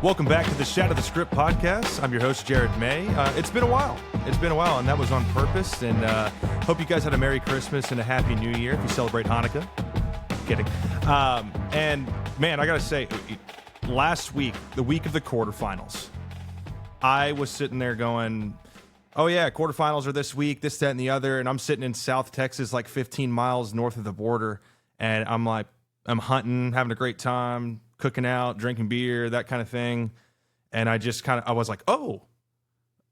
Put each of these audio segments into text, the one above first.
Welcome back to the Shadow the Script podcast. I'm your host, Jared May. It's been a while. And that was on purpose. And hope you guys had a Merry Christmas and a Happy New Year if you celebrate Hanukkah. Kidding. And man, I gotta say, last week, the week of the quarterfinals, I was sitting there going, oh yeah, quarterfinals are this week, this, that, and the other. And I'm sitting in South Texas, like 15 miles north of the border. And I'm hunting, having a great time, cooking out, drinking beer, that kind of thing. And I was like, oh,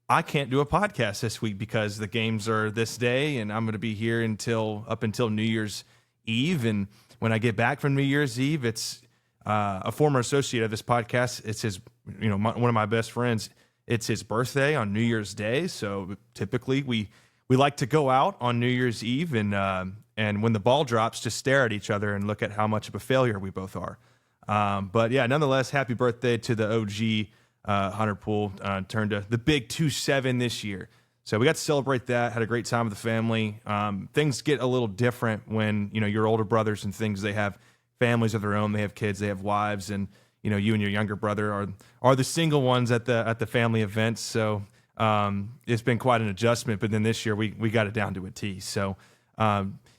I can't do a podcast this week because the games are this day and I'm going to be here up until New Year's Eve. And when I get back from New Year's Eve, it's a former associate of this podcast. It's his, one of my best friends. It's his birthday on New Year's Day. So typically we like to go out on New Year's Eve and when the ball drops, just stare at each other and look at how much of a failure we both are. But yeah, nonetheless, happy birthday to the OG Hunter Poole. Turned to the big 2-7 this year. So we got to celebrate that, had a great time with the family. Things get a little different when, your older brothers and things, they have families of their own, they have kids, they have wives, and, you and your younger brother are the single ones at the family events. So it's been quite an adjustment, but then this year we got it down to a T. So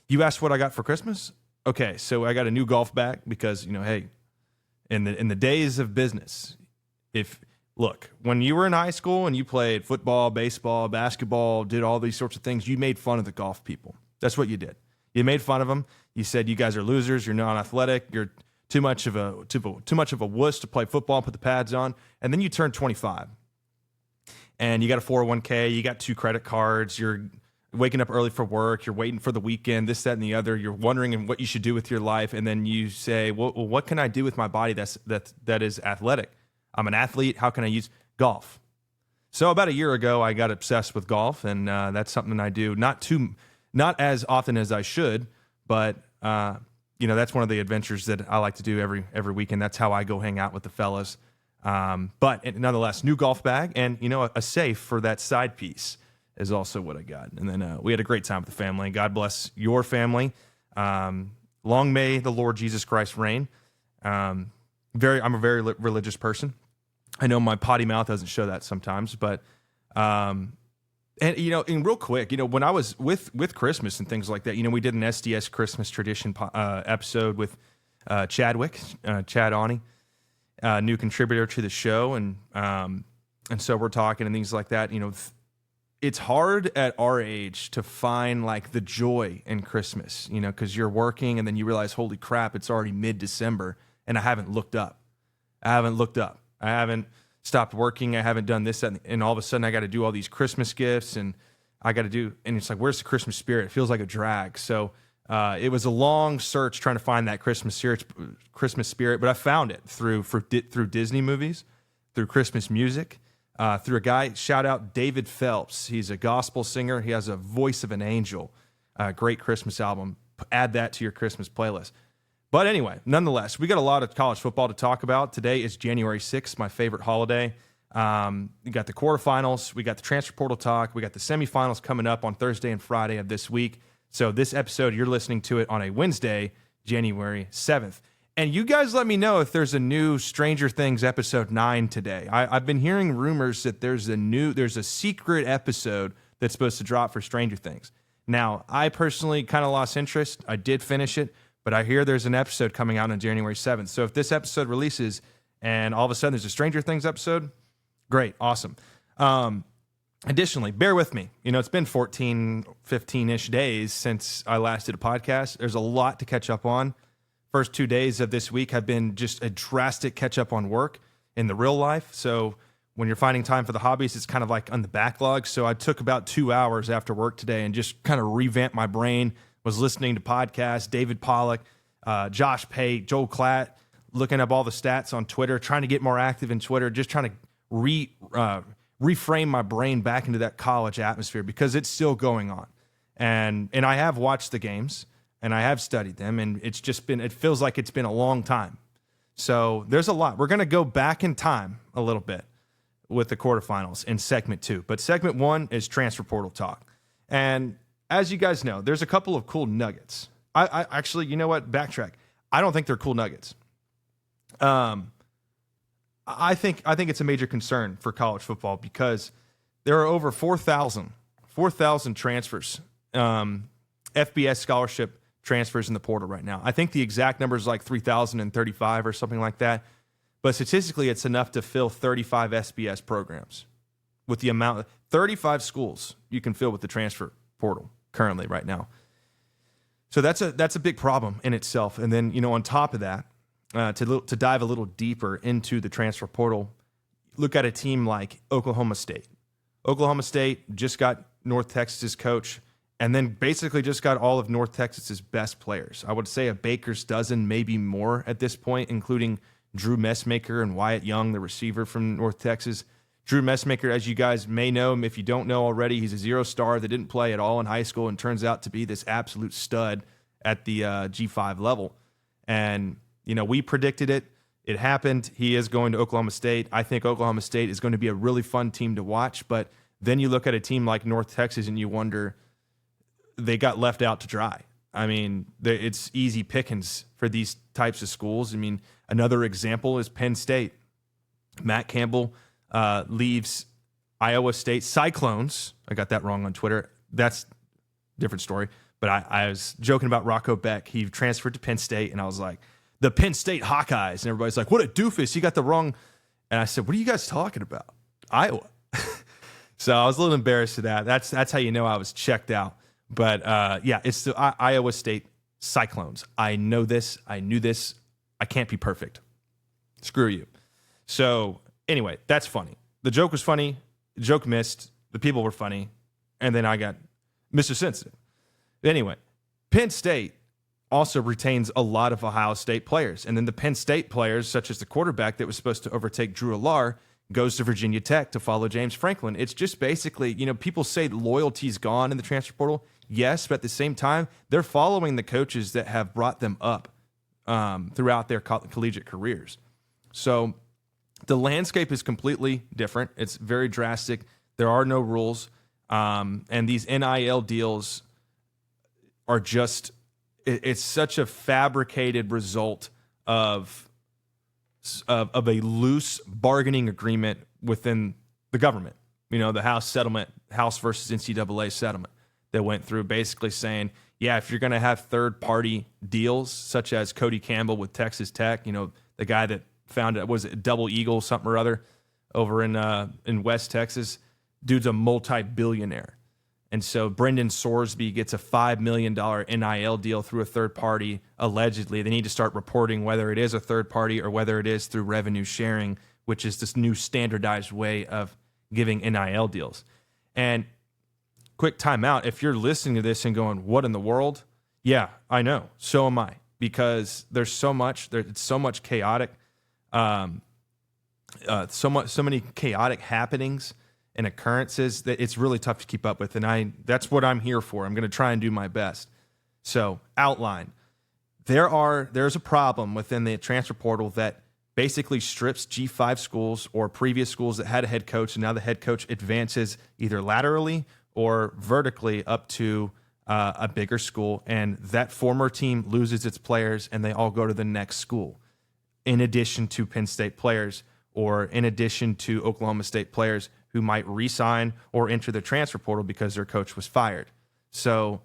you asked what I got for Christmas? Okay, so I got a new golf bag because, hey, in the days of business, when you were in high school and you played football, baseball, basketball, did all these sorts of things, you made fun of the golf people. That's what you did. You made fun of them. You said you guys are losers. You're not athletic. You're too much of a wuss to play football and put the pads on. And then you turn 25, and you got a 401k. You got 2 credit cards. You're waking up early for work. You're waiting for the weekend. This, that, and the other. You're wondering what you should do with your life, and then you say, "Well, what can I do with my body that is athletic? I'm an athlete. How can I use golf?" So about a year ago, I got obsessed with golf, and that's something I do not as often as I should, but that's one of the adventures that I like to do every weekend. That's how I go hang out with the fellas. But nonetheless, new golf bag and a safe for that side piece is also what I got. And then we had a great time with the family. God bless your family. Long may the Lord Jesus Christ reign. I'm a very religious person. I know my potty mouth doesn't show that sometimes, but and real quick, when I was with Christmas and things like that, we did an SDS Christmas tradition episode with Chad Awney, new contributor to the show, and so we're talking and things like that. It's hard at our age to find like the joy in Christmas, because you're working and then you realize, holy crap, it's already mid-December and I haven't looked up. I haven't stopped working. I haven't done this, and all of a sudden I got to do all these Christmas gifts and it's like, where's the Christmas spirit? It feels like a drag. So it was a long search trying to find that Christmas spirit, but I found it through Disney movies, through Christmas music, through a guy, shout out David Phelps. He's a gospel singer. He has a voice of an angel. Great Christmas album. Add that to your Christmas playlist. But anyway, nonetheless, we got a lot of college football to talk about. Today is January 6th, my favorite holiday. We got the quarterfinals. We got the transfer portal talk. We got the semifinals coming up on Thursday and Friday of this week. So this episode, you're listening to it on a Wednesday, January 7th. And you guys let me know if there's a new Stranger Things episode 9 today. I've been hearing rumors that there's a secret episode that's supposed to drop for Stranger Things. Now, I personally kind of lost interest. I did finish it, but I hear there's an episode coming out on January 7th. So if this episode releases and all of a sudden there's a Stranger Things episode, great, awesome. Additionally, bear with me. It's been 14, 15-ish days since I last did a podcast. There's a lot to catch up on. First 2 days of this week have been just a drastic catch up on work in the real life. So when you're finding time for the hobbies, it's kind of like on the backlog. So I took about 2 hours after work today and just kind of revamped my brain, was listening to podcasts, David Pollock, Josh Pate, Joel Klatt, looking up all the stats on Twitter, trying to get more active in Twitter, just trying to reframe my brain back into that college atmosphere because it's still going on. And I have watched the games and I have studied them, and it feels like it's been a long time. So there's a lot. We're going to go back in time a little bit with the quarterfinals in segment 2. But segment 1 is transfer portal talk. And as you guys know, there's a couple of cool nuggets. I actually, you know what? Backtrack. I don't think they're cool nuggets. I I think it's a major concern for college football because there are over 4,000 transfers, FBS scholarship transfers in the portal right now. I think the exact number is like 3,035 or something like that. But statistically, it's enough to fill 35 SBS programs with the amount of 35 schools you can fill with the transfer portal currently right now. So that's a big problem in itself. And then, on top of that, to dive a little deeper into the transfer portal, look at a team like Oklahoma State. Oklahoma State just got North Texas' coach and then basically just got all of North Texas' best players. I would say a baker's dozen, maybe more at this point, including Drew Messmaker and Wyatt Young, the receiver from North Texas. Drew Messmaker, as you guys may know him, if you don't know already, he's a 0-star that didn't play at all in high school and turns out to be this absolute stud at the G5 level. And, we predicted it. It happened. He is going to Oklahoma State. I think Oklahoma State is going to be a really fun team to watch. But then you look at a team like North Texas and you wonder, they got left out to dry. I mean, it's easy pickings for these types of schools. I mean, another example is Penn State. Matt Campbell leaves Iowa State Cyclones. I got that wrong on Twitter. That's a different story. But I was joking about Rocco Beck. He transferred to Penn State, and I was like, the Penn State Hawkeyes. And everybody's like, what a doofus. He got the wrong. And I said, what are you guys talking about? Iowa. So I was a little embarrassed of that. That's how you know I was checked out. But, it's the Iowa State Cyclones. I know this. I knew this. I can't be perfect. Screw you. So anyway, that's funny. The joke was funny. The joke missed. The people were funny. And then I got Mr. Sensitive. Anyway, Penn State also retains a lot of Ohio State players. And then the Penn State players, such as the quarterback that was supposed to overtake Drew Allar, goes to Virginia Tech to follow James Franklin. It's just basically, people say loyalty's gone in the transfer portal. Yes, but at the same time, they're following the coaches that have brought them up throughout their collegiate careers. So the landscape is completely different. It's very drastic. There are no rules. And these NIL deals are just, it's such a fabricated result of a loose bargaining agreement within the government. The House versus NCAA settlement that went through, basically saying, if you're going to have third-party deals, such as Cody Campbell with Texas Tech, the guy that founded, was it Double Eagle, something or other, over in West Texas, dude's a multi-billionaire. And so Brendan Sorsby gets a $5 million NIL deal through a third party, allegedly. They need to start reporting whether it is a third party or whether it is through revenue sharing, which is this new standardized way of giving NIL deals. And quick timeout, if you're listening to this and going, what in the world? Yeah, I know. So am I. Because there's so much, it's so much chaotic, so many chaotic happenings and occurrences that it's really tough to keep up with. And that's what I'm here for. I'm going to try and do my best. So, outline. There's a problem within the transfer portal that basically strips G5 schools or previous schools that had a head coach, and now the head coach advances either laterally or vertically up to a bigger school, and that former team loses its players and they all go to the next school, in addition to Penn State players or in addition to Oklahoma State players who might re-sign or enter the transfer portal because their coach was fired. So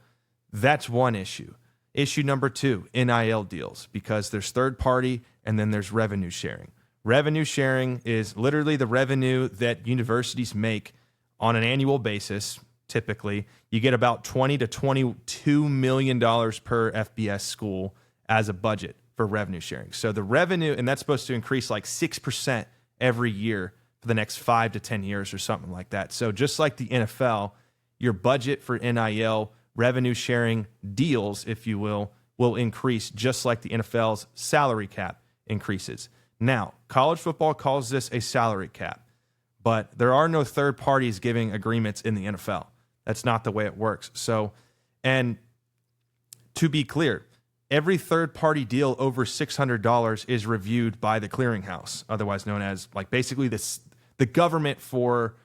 that's one issue. Issue number two, NIL deals, because there's third party and then there's revenue sharing. Revenue sharing is literally the revenue that universities make on an annual basis. Typically, you get about $20 to $22 million per FBS school as a budget for revenue sharing. So the revenue, and that's supposed to increase like 6% every year for the next 5 to 10 years or something like that. So just like the NFL, your budget for NIL revenue sharing deals, if you will increase just like the NFL's salary cap increases. Now, college football calls this a salary cap, but there are no third parties giving agreements in the NFL. That's not the way it works. So, and to be clear, every third-party deal over $600 is reviewed by the clearinghouse, otherwise known as like basically the government for,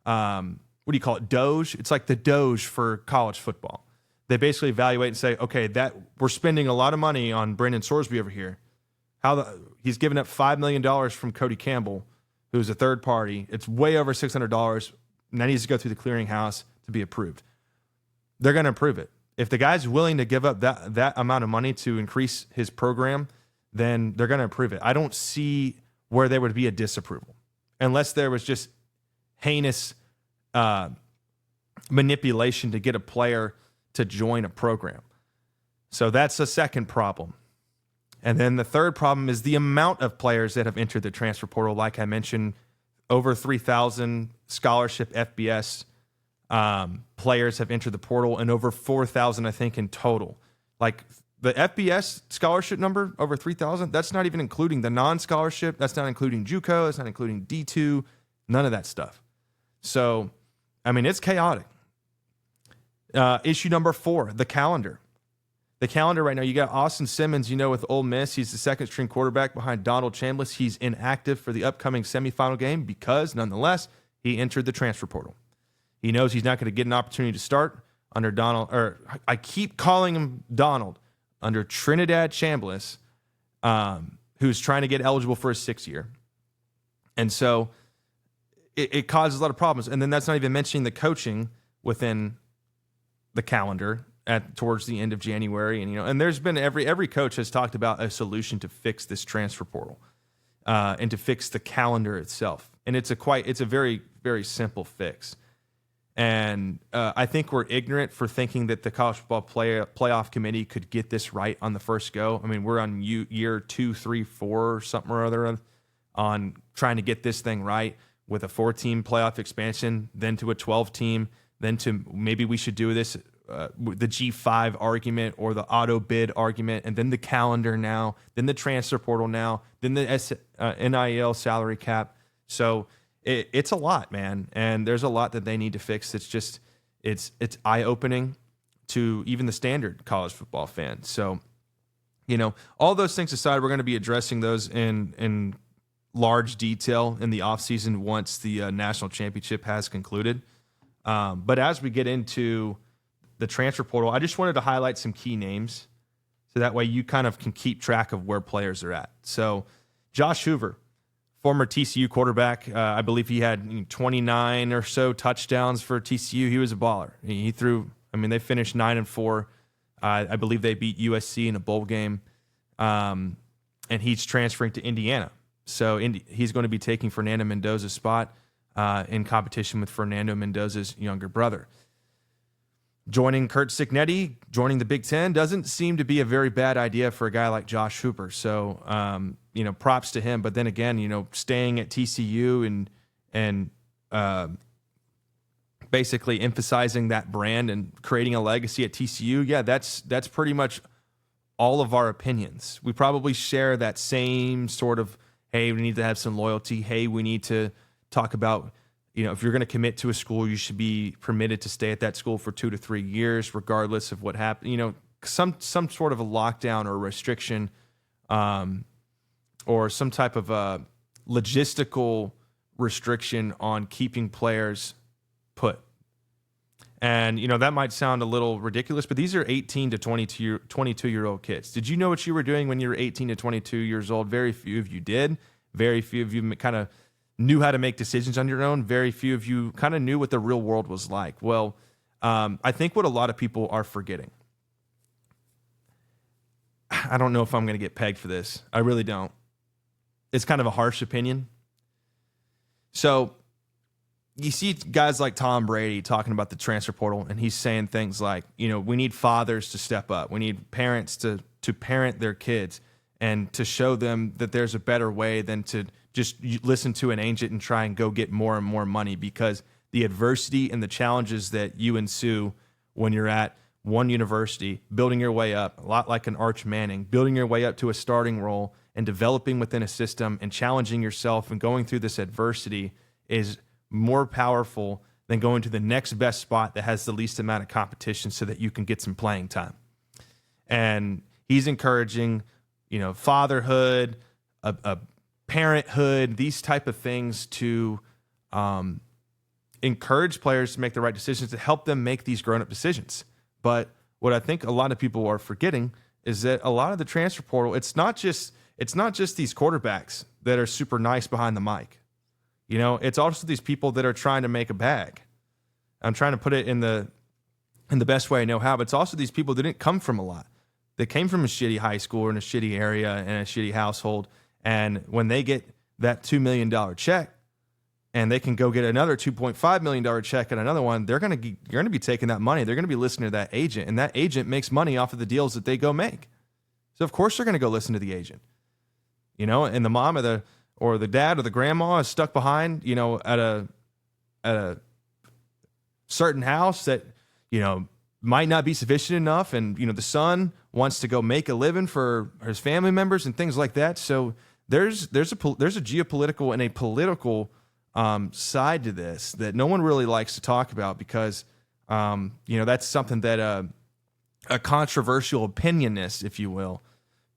what do you call it, Doge? It's like the Doge for college football. They basically evaluate and say, okay, that we're spending a lot of money on Brendan Sorsby over here. He's given up $5 million from Cody Campbell. who's a third party. It's way over $600, and that needs to go through the clearinghouse to be approved. They're going to approve it. If the guy's willing to give up that amount of money to increase his program, then they're going to approve it. I don't see where there would be a disapproval unless there was just heinous manipulation to get a player to join a program. So that's the second problem. And then the third problem is the amount of players that have entered the transfer portal. Like I mentioned, over 3,000 scholarship FBS players have entered the portal, and over 4,000, I think, in total. Like the FBS scholarship number, over 3,000, that's not even including the non-scholarship. That's not including JUCO. That's not including D2. None of that stuff. So, I mean, it's chaotic. Issue number 4, the calendar. The calendar right now, you got Austin Simmons, with Ole Miss. He's the second-string quarterback behind Donald Chambliss. He's inactive for the upcoming semifinal game because, nonetheless, he entered the transfer portal. He knows he's not going to get an opportunity to start under Donald, or I keep calling him Donald, under Trinidad Chambliss, who's trying to get eligible for his 6th year. And so it causes a lot of problems. And then that's not even mentioning the coaching within the calendar towards the end of January. And there's been every coach has talked about a solution to fix this transfer portal and to fix the calendar itself. And it's a very, very simple fix. And I think we're ignorant for thinking that the college football playoff committee could get this right on the first go. I mean, we're on year 2, 3, 4, something or other on trying to get this thing right with a 4-team playoff expansion, then to a 12-team, then to maybe we should do this, the G5 argument or the auto bid argument, and then the calendar now, then the transfer portal now, then the NIL salary cap. So it's a lot, man, and there's a lot that they need to fix. It's just it's eye-opening to even the standard college football fan. So, all those things aside, we're going to be addressing those in large detail in the offseason once the national championship has concluded. But as we get into the transfer portal, I just wanted to highlight some key names so that way you kind of can keep track of where players are at. So Josh Hoover, former TCU quarterback, I believe he had 29 or so touchdowns for TCU. He was a baller. He threw, they finished 9-4. I believe they beat USC in a bowl game. And he's transferring to Indiana. So he's going to be taking Fernando Mendoza's spot in competition with Fernando Mendoza's younger brother. Joining Kurt Cignetti, joining the Big Ten, doesn't seem to be a very bad idea for a guy like Josh Hooper. So, props to him. But then again, staying at TCU and basically emphasizing that brand and creating a legacy at TCU, yeah, that's pretty much all of our opinions. We probably share that same sort of, hey, we need to have some loyalty. Hey, we need to talk about, if you're going to commit to a school, you should be permitted to stay at that school for 2 to 3 years, regardless of what happened. Some sort of a lockdown or a restriction, or some type of a logistical restriction on keeping players put. And, that might sound a little ridiculous, but these are 18 to 22-year-old kids. Did you know what you were doing when you were 18 to 22 years old? Very few of you did. Very few of you kind of knew how to make decisions on your own. Very few of you kind of knew what the real world was like. Well, I think what a lot of people are forgetting, I don't know if I'm going to get pegged for this. I really don't. It's kind of a harsh opinion. So you see guys like Tom Brady talking about the transfer portal, and he's saying things like, we need fathers to step up. We need parents to parent their kids and to show them that there's a better way than to just listen to an agent and try and go get more and more money, because the adversity and the challenges that you ensue when you're at one university, building your way up, a lot like an Arch Manning, building your way up to a starting role and developing within a system and challenging yourself and going through this adversity is more powerful than going to the next best spot that has the least amount of competition so that you can get some playing time. And he's encouraging, fatherhood, a parenthood, these type of things to encourage players to make the right decisions, to help them make these grown-up decisions. But what I think a lot of people are forgetting is that a lot of the transfer portal, it's not just these quarterbacks that are super nice behind the mic. It's also these people that are trying to make a bag. I'm trying to put it in the best way I know how, but it's also these people that didn't come from a lot. They came from a shitty high school or in a shitty area and a shitty household. And when they get that $2 million check and they can go get another $2.5 million check at another one, you're going to be taking that money. They're going to be listening to that agent, and that agent makes money off of the deals that they go make. So of course they're going to go listen to the agent, and the mom or the dad or the grandma is stuck behind, at a certain house that, might not be sufficient enough. And, the son wants to go make a living for his family members and things like that. So there's a geopolitical and a political side to this that no one really likes to talk about because, that's something that a controversial opinionist, if you will,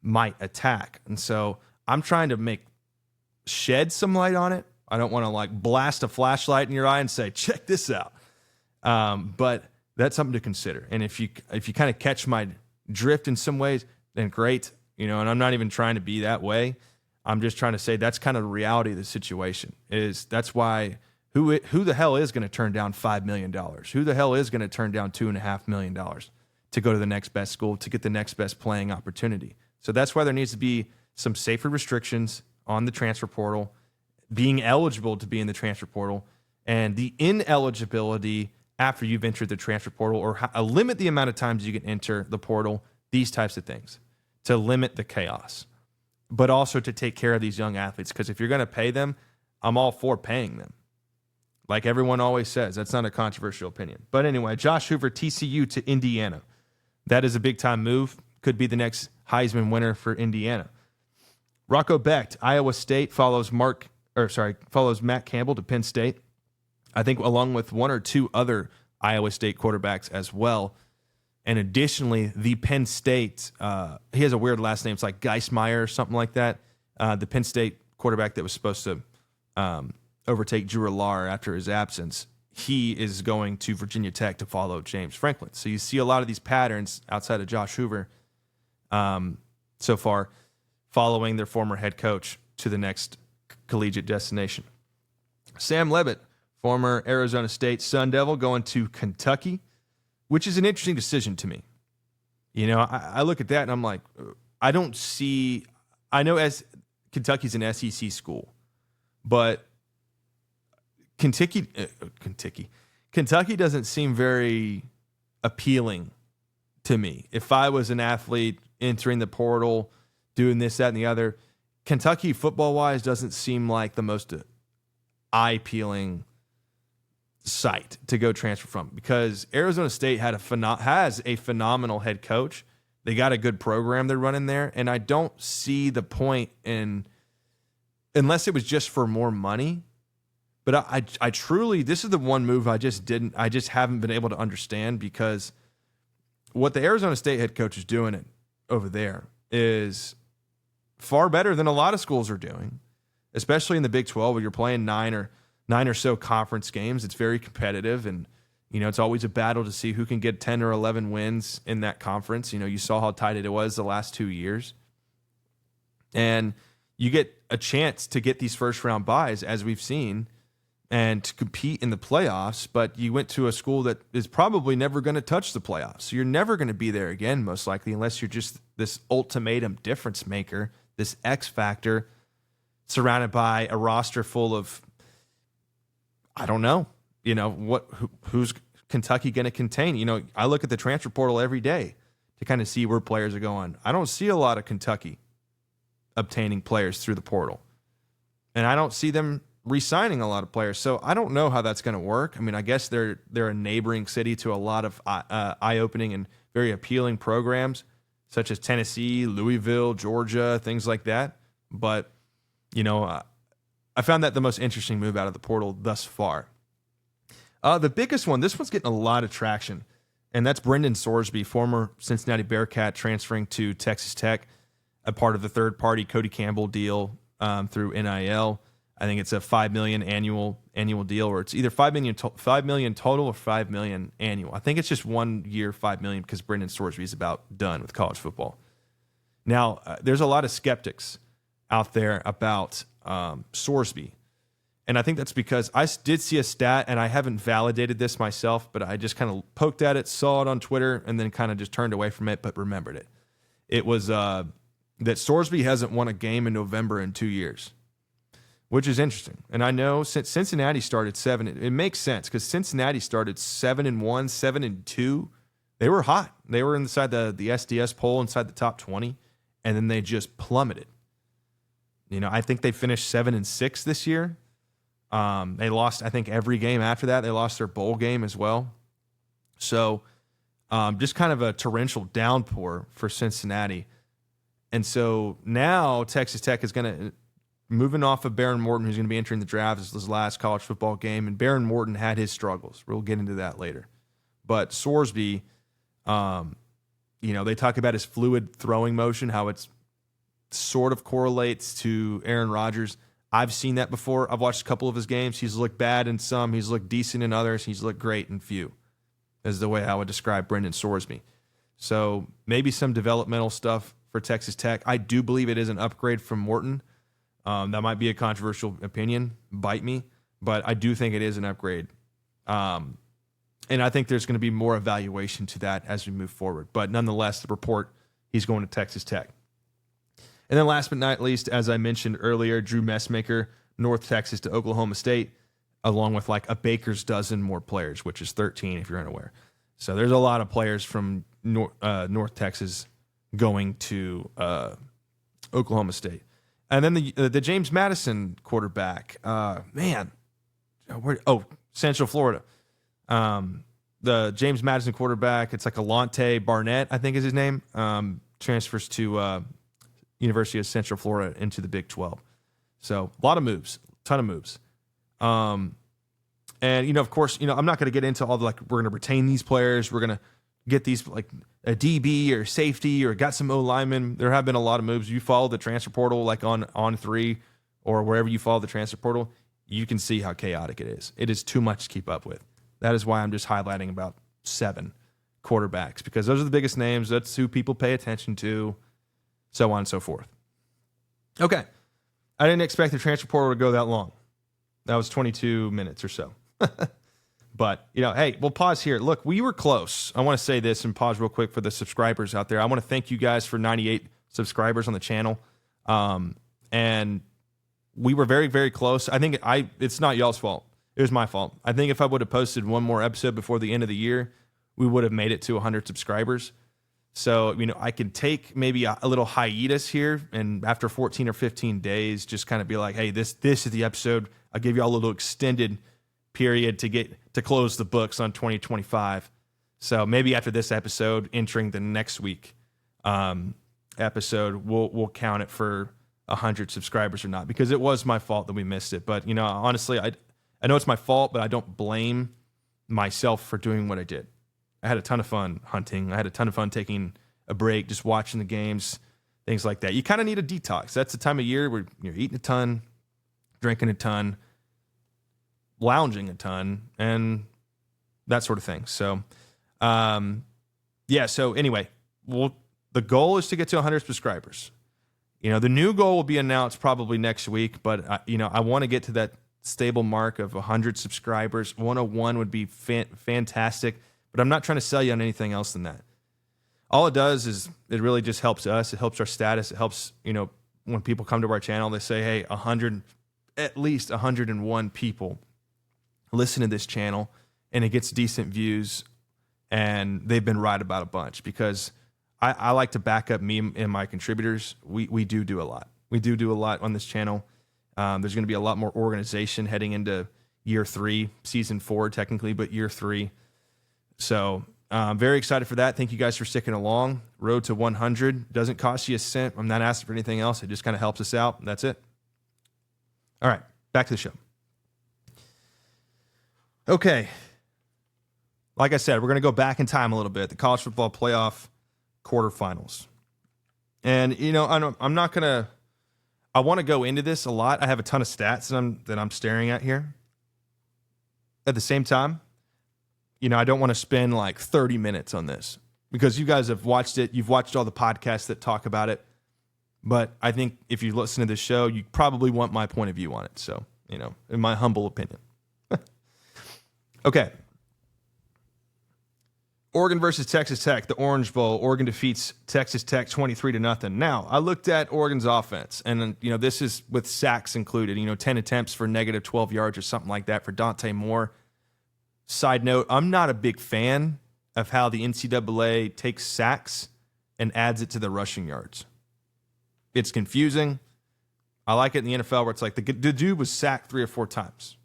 might attack. And so I'm trying to shed some light on it. I don't want to blast a flashlight in your eye and say, check this out. But that's something to consider. And if you kind of catch my drift in some ways, then great. And I'm not even trying to be that way. I'm just trying to say that's kind of the reality of the situation. That's why who the hell is going to turn down $5 million? Who the hell is going to turn down $2.5 million to go to the next best school, to get the next best playing opportunity? So that's why there needs to be some safer restrictions on the transfer portal, being eligible to be in the transfer portal, and the ineligibility after you've entered the transfer portal, or limit the amount of times you can enter the portal, these types of things, to limit the chaos, but also to take care of these young athletes. Because if you're going to pay them, I'm all for paying them. Like everyone always says, that's not a controversial opinion. But anyway, Josh Hoover, TCU to Indiana. That is a big-time move. Could be the next Heisman winner for Indiana. Rocco Becht, Iowa State, follows Matt Campbell to Penn State. I think along with one or two other Iowa State quarterbacks as well. And additionally, the Penn State, he has a weird last name. It's like Geismeyer or something like that. The Penn State quarterback that was supposed to overtake Drew Allar after his absence, he is going to Virginia Tech to follow James Franklin. So you see a lot of these patterns outside of Josh Hoover so far, following their former head coach to the next collegiate destination. Sam Levitt, former Arizona State Sun Devil, going to Kentucky, which is an interesting decision to me. I look at that and I'm like, I know as Kentucky's an SEC school, but Kentucky doesn't seem very appealing to me. If I was an athlete entering the portal, doing this, that, and the other, Kentucky football-wise doesn't seem like the most eye-peeling site to go transfer from, because Arizona State has a phenomenal head coach. They got a good program they're running there, and I don't see the point unless it was just for more money. But I truly, this is the one move I just haven't been able to understand, because what the Arizona State head coach is doing over there is far better than a lot of schools are doing, especially in the Big 12 where you're playing nine or so conference games. It's very competitive, and it's always a battle to see who can get 10 or 11 wins in that conference. You saw how tight it was the last 2 years. And you get a chance to get these first-round buys, as we've seen, and to compete in the playoffs, but you went to a school that is probably never going to touch the playoffs. So you're never going to be there again, most likely, unless you're just this ultimatum difference maker, this X factor, surrounded by a roster full of, I don't know, who's Kentucky going to contain? I look at the transfer portal every day to kind of see where players are going. I don't see a lot of Kentucky obtaining players through the portal, and I don't see them re-signing a lot of players. So I don't know how that's going to work. I mean, I guess they're a neighboring city to a lot of eye-opening and very appealing programs, such as Tennessee, Louisville, Georgia, things like that. But, I found that the most interesting move out of the portal thus far. The biggest one, this one's getting a lot of traction, and that's Brendan Sorsby, former Cincinnati Bearcat, transferring to Texas Tech, a part of the third-party Cody Campbell deal through NIL. I think it's a $5 million annual deal, or it's either $5 million total or $5 million annual. I think it's just 1 year, $5 million, because Brendan Sorsby is about done with college football. Now, there's a lot of skeptics out there about Sorsby, And I think that's because I did see a stat, and I haven't validated this myself, but I just kind of poked at it, saw it on Twitter, and then kind of just turned away from it, but remembered it. It was that Sorsby hasn't won a game in November in 2 years, which is interesting. And I know since Cincinnati started 7, it makes sense because Cincinnati started 7-1, 7-2. They were hot. They were inside the SDS poll, inside the top 20, and then they just plummeted. I think they finished 7-6 this year. They lost, I think, every game after that. They lost their bowl game as well. So just kind of a torrential downpour for Cincinnati. And so now Texas Tech is going to, moving off of Baron Morton, who's going to be entering the draft, this is his last college football game. And Baron Morton had his struggles. We'll get into that later. But Sorsby, they talk about his fluid throwing motion, how it's sort of correlates to Aaron Rodgers. I've seen that before. I've watched a couple of his games. He's looked bad in some. He's looked decent in others. He's looked great in few, is the way I would describe Brendan Sorsby. So maybe some developmental stuff for Texas Tech. I do believe it is an upgrade from Morton. That might be a controversial opinion. Bite me. But I do think it is an upgrade. And I think there's going to be more evaluation to that as we move forward. But nonetheless, the report, he's going to Texas Tech. And then last but not least, as I mentioned earlier, Drew Messmaker, North Texas to Oklahoma State, along with like a baker's dozen more players, which is 13 if you're unaware. So there's a lot of players from North Texas going to Oklahoma State. And then the James Madison quarterback, Central Florida. The James Madison quarterback, it's like Alante Barnett, I think is his name, transfers to University of Central Florida into the Big 12. So a lot of moves, ton of moves. And, of course, I'm not going to get into all the, like, we're going to retain these players. We're going to get these, like, a DB or safety or got some O-linemen. There have been a lot of moves. You follow the transfer portal, like on 3 or wherever you follow the transfer portal, you can see how chaotic it is. It is too much to keep up with. That is why I'm just highlighting about 7 quarterbacks, because those are the biggest names. That's who people pay attention to, so on and so forth. Okay. I didn't expect the transfer portal to go that long. That was 22 minutes or so. But, hey, we'll pause here. Look, we were close. I want to say this and pause real quick for the subscribers out there. I want to thank you guys for 98 subscribers on the channel. And we were very, very close. I think it's not y'all's fault. It was my fault. I think if I would have posted one more episode before the end of the year, we would have made it to 100 subscribers. So, I could take maybe a little hiatus here, and after 14 or 15 days, just kind of be like, hey, this is the episode. I'll give you all a little extended period to close the books on 2025. So maybe after this episode, entering the next week episode, we'll count it for 100 subscribers or not, because it was my fault that we missed it. But, honestly, I know it's my fault, but I don't blame myself for doing what I did. I had a ton of fun hunting. I had a ton of fun taking a break, just watching the games, things like that. You kind of need a detox. That's the time of year where you're eating a ton, drinking a ton, lounging a ton, and that sort of thing. So, so anyway, the goal is to get to 100 subscribers. The new goal will be announced probably next week, but, I want to get to that stable mark of 100 subscribers. 101 would be fantastic. But I'm not trying to sell you on anything else than that. All it does is it really just helps us. It helps our status. It helps, when people come to our channel, they say, hey, at least 101 people listen to this channel, and it gets decent views, and they've been right about a bunch, because I like to back up me and my contributors. We do a lot. We do a lot on this channel. There's going to be a lot more organization heading into year 3, season 4 technically, but year 3. So I'm very excited for that. Thank you guys for sticking along. Road to 100 doesn't cost you a cent. I'm not asking for anything else. It just kind of helps us out. That's it. All right, back to the show. Okay. Like I said, we're going to go back in time a little bit. The college football playoff quarterfinals. And, I'm not going to, I want to go into this a lot. I have a ton of stats that I'm staring at here. At the same time, I don't want to spend like 30 minutes on this, because you guys have watched it. You've watched all the podcasts that talk about it. But I think if you listen to this show, you probably want my point of view on it. So in my humble opinion. Okay. Oregon versus Texas Tech, the Orange Bowl. Oregon defeats Texas Tech 23-0. Now, I looked at Oregon's offense, and this is with sacks included. 10 attempts for negative 12 yards or something like that for Dante Moore. Side note: I'm not a big fan of how the NCAA takes sacks and adds it to the rushing yards. It's confusing. I like it in the NFL where it's like the dude was sacked 3 or 4 times,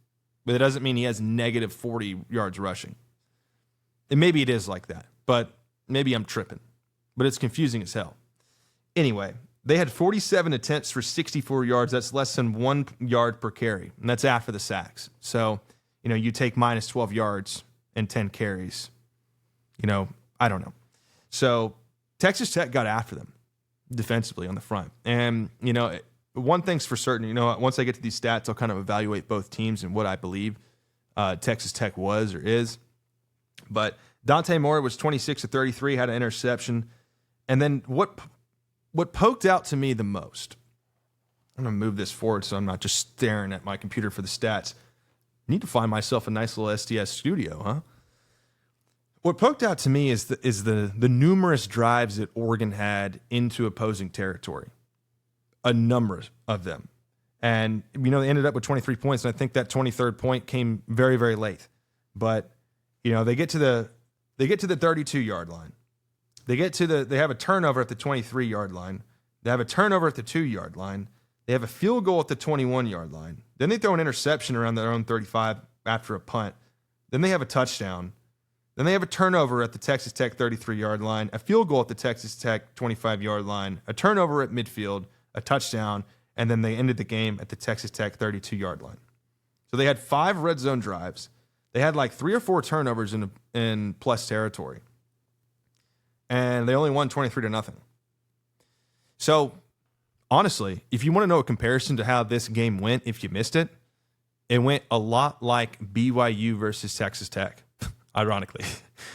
but it doesn't mean he has negative 40 yards rushing. And maybe it is like that, but maybe I'm tripping. But it's confusing as hell. Anyway, they had 47 attempts for 64 yards. That's less than 1 yard per carry, and that's after the sacks. So, you take minus 12 yards and 10 carries. I don't know. So Texas Tech got after them defensively on the front. And, one thing's for certain, once I get to these stats, I'll kind of evaluate both teams and what I believe Texas Tech was or is. But Dante Moore was 26 of 33, had an interception. And then what poked out to me the most, I'm going to move this forward so I'm not just staring at my computer for the stats. I need to find myself a nice little SDS studio, huh? What poked out to me is the numerous drives that Oregon had into opposing territory. A number of them. And, they ended up with 23 points, and I think that 23rd point came very, very late. But, they get to the 32-yard line. They have a turnover at the 23-yard line. They have a turnover at the 2-yard line. They have a field goal at the 21-yard line. Then they throw an interception around their own 35 after a punt. Then they have a touchdown. Then they have a turnover at the Texas Tech 33-yard line, a field goal at the Texas Tech 25-yard line, a turnover at midfield, a touchdown, and then they ended the game at the Texas Tech 32-yard line. So they had 5 red zone drives. They had like 3 or 4 turnovers in plus territory. And they only won 23-0. So, honestly, if you want to know a comparison to how this game went, if you missed it, it went a lot like BYU versus Texas Tech, ironically.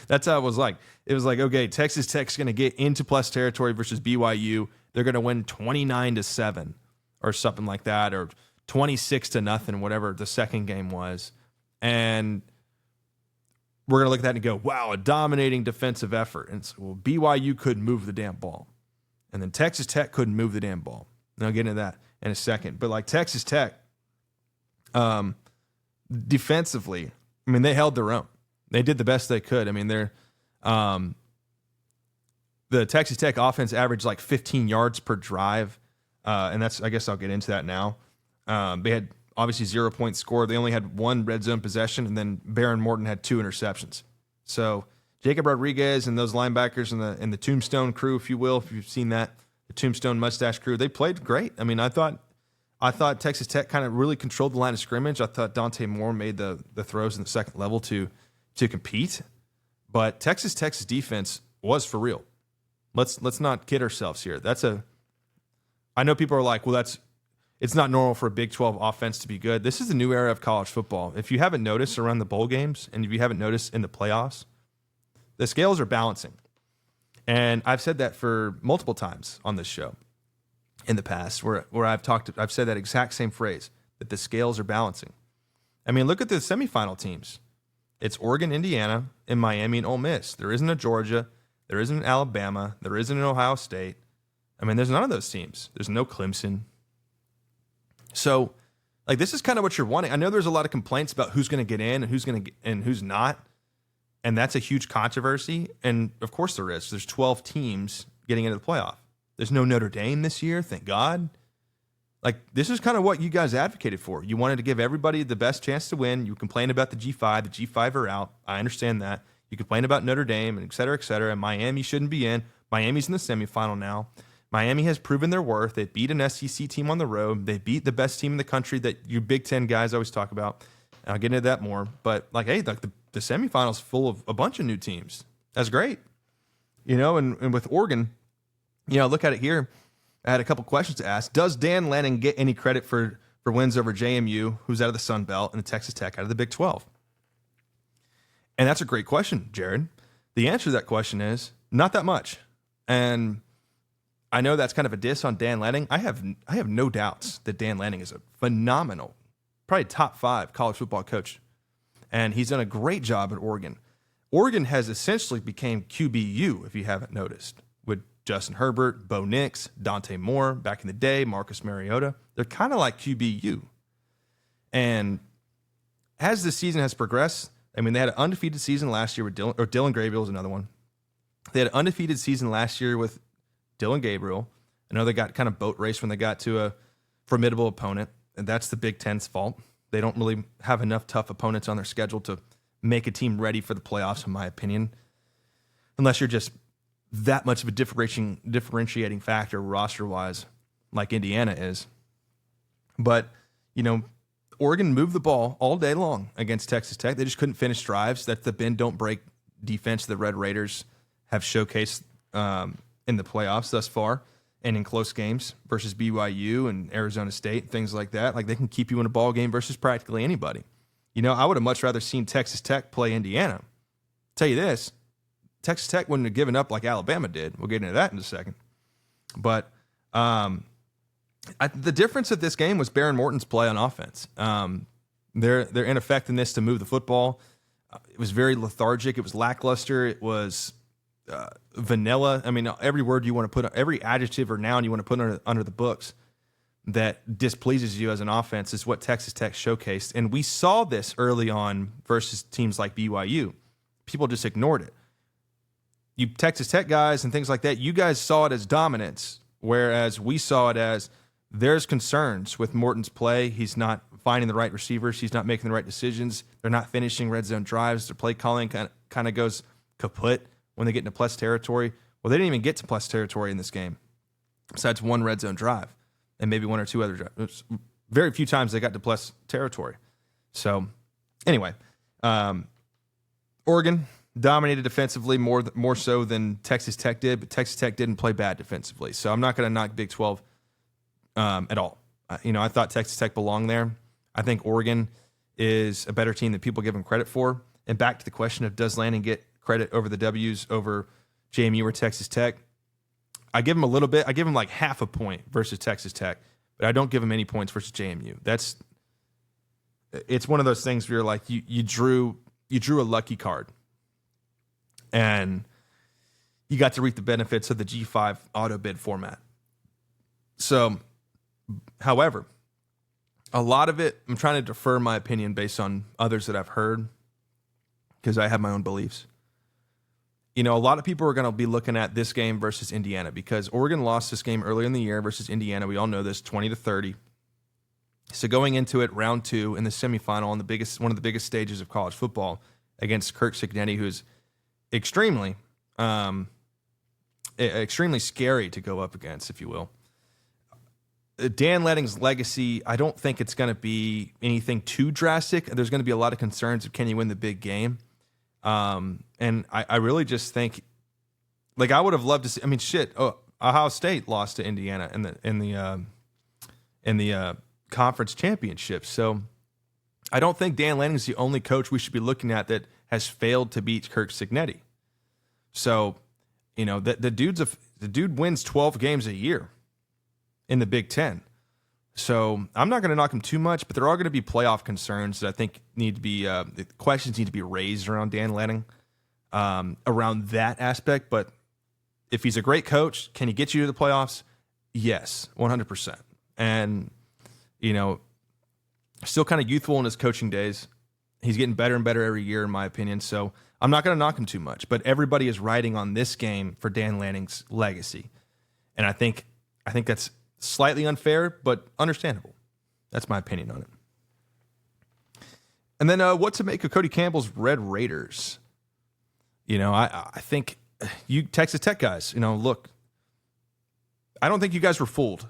That's how it was like. It was like, okay, Texas Tech's going to get into plus territory versus BYU. They're going to win 29-7 or something like that, or 26-0, whatever the second game was. And we're going to look at that and go, wow, a dominating defensive effort. And so, well, BYU couldn't move the damn ball. And then Texas Tech couldn't move the damn ball. And I'll get into that in a second. But like Texas Tech, defensively, they held their own. They did the best they could. They're the Texas Tech offense averaged like 15 yards per drive. And that's, I guess I'll get into that now. They had obviously 0 points scored. They only had 1 red zone possession, and then Baron Morton had 2 interceptions. So Jacob Rodriguez and those linebackers and the Tombstone crew, if you will, if you've seen that, the Tombstone mustache crew, they played great. I thought Texas Tech kind of really controlled the line of scrimmage. I thought Dante Moore made the throws in the second level to compete. But Texas Tech's defense was for real. Let's not kid ourselves here. I know people are like, well, it's not normal for a Big 12 offense to be good. This is the new era of college football. If you haven't noticed around the bowl games, and if you haven't noticed in the playoffs, the scales are balancing. And I've said that for multiple times on this show in the past, where I've said that exact same phrase, that the scales are balancing. Look at the semifinal teams. It's Oregon, Indiana, and Miami and Ole Miss. There isn't a Georgia. There isn't an Alabama. There isn't an Ohio State. There's none of those teams. There's no Clemson. So, this is kind of what you're wanting. I know there's a lot of complaints about who's going to get in and who's not, and that's a huge controversy. And of course there is. There's 12 teams getting into the playoff. There's no Notre Dame this year, thank God. This is kind of what you guys advocated for. You wanted to give everybody the best chance to win. You complain about the G5. The G5 are out. I understand that. You complain about Notre Dame, and et cetera, et cetera. And Miami shouldn't be in. Miami's in the semifinal now. Miami has proven their worth. They beat an SEC team on the road. They beat the best team in the country that you Big Ten guys always talk about. And I'll get into that more. But, the semifinal's full of a bunch of new teams. That's great. And with Oregon, look at it here. I had a couple questions to ask. Does Dan Lanning get any credit for wins over JMU, who's out of the Sun Belt, and the Texas Tech out of the Big 12? And that's a great question, Jared. The answer to that question is not that much. And I know that's kind of a diss on Dan Lanning. I have no doubts that Dan Lanning is a phenomenal probably top 5 college football coach. And he's done a great job at Oregon. Oregon has essentially became QBU, if you haven't noticed, with Justin Herbert, Bo Nix, Dante Moore back in the day, Marcus Mariota. They're kind of like QBU. And as the season has progressed, I mean, they had an undefeated season last year with Dylan Gabriel is another one. They had an undefeated season last year with Dylan Gabriel. I know they got kind of boat race when they got to a formidable opponent, and that's the Big Ten's fault. They don't really have enough tough opponents on their schedule to make a team ready for the playoffs, in my opinion, unless you're just that much of a differentiating factor roster-wise like Indiana is. But, Oregon moved the ball all day long against Texas Tech. They just couldn't finish drives. That's the bend-don't-break defense the Red Raiders have showcased in the playoffs thus far and in close games versus BYU and Arizona State, things like that. Like, they can keep you in a ball game versus practically anybody. I would have much rather seen Texas Tech play Indiana. Tell you this, Texas Tech wouldn't have given up like Alabama did. We'll get into that in a second. But the difference of this game was Baron Morton's play on offense. Their ineffectiveness to move the football. It was very lethargic. It was lackluster. It was vanilla. I mean, every word you want to put, every adjective or noun you want to put under the books that displeases you as an offense is what Texas Tech showcased. And we saw this early on versus teams like BYU. People just ignored it. You Texas Tech guys and things like that, you guys saw it as dominance, whereas we saw it as there's concerns with Morton's play. He's not finding the right receivers. He's not making the right decisions. They're not finishing red zone drives. Their play calling kind of goes kaput when they get into plus territory. Well, they didn't even get to plus territory in this game, besides one red zone drive and maybe one or two other drives. Very few times they got to plus territory. So, anyway, Oregon dominated defensively more so than Texas Tech did, but Texas Tech didn't play bad defensively. So I'm not going to knock Big 12 at all. I thought Texas Tech belonged there. I think Oregon is a better team than people give them credit for. And back to the question of does Lanning get credit over the W's over JMU or Texas Tech? I give him a little bit. I give him like half a point versus Texas Tech, but I don't give him any points versus JMU. It's one of those things where you're like you drew a lucky card, and you got to reap the benefits of the G5 auto bid format. So, however, a lot of it, I'm trying to defer my opinion based on others that I've heard because I have my own beliefs. A lot of people are going to be looking at this game versus Indiana because Oregon lost this game earlier in the year versus Indiana. We all know this, 20-30. So going into it, round 2 in the semifinal on one of the biggest stages of college football against Kirk Cignetti, who's extremely scary to go up against, if you will. Dan Lanning's legacy, I don't think it's going to be anything too drastic. There's going to be a lot of concerns of can you win the big game. And I really just think, like, I would have loved to see. I mean, Ohio State lost to Indiana in the conference championship. So I don't think Dan Lanning is the only coach we should be looking at that has failed to beat Kirk Cignetti. So, the dude wins 12 games a year in the Big Ten. So I'm not going to knock him too much, but there are going to be playoff concerns that I think questions need to be raised around Dan Lanning, around that aspect. But if he's a great coach, can he get you to the playoffs? Yes, 100%. And, still kind of youthful in his coaching days. He's getting better and better every year, in my opinion. So I'm not going to knock him too much. But everybody is riding on this game for Dan Lanning's legacy. And I think that's slightly unfair, but understandable. That's my opinion on it. And then what to make of Cody Campbell's Red Raiders? I think you Texas Tech guys, look, I don't think you guys were fooled.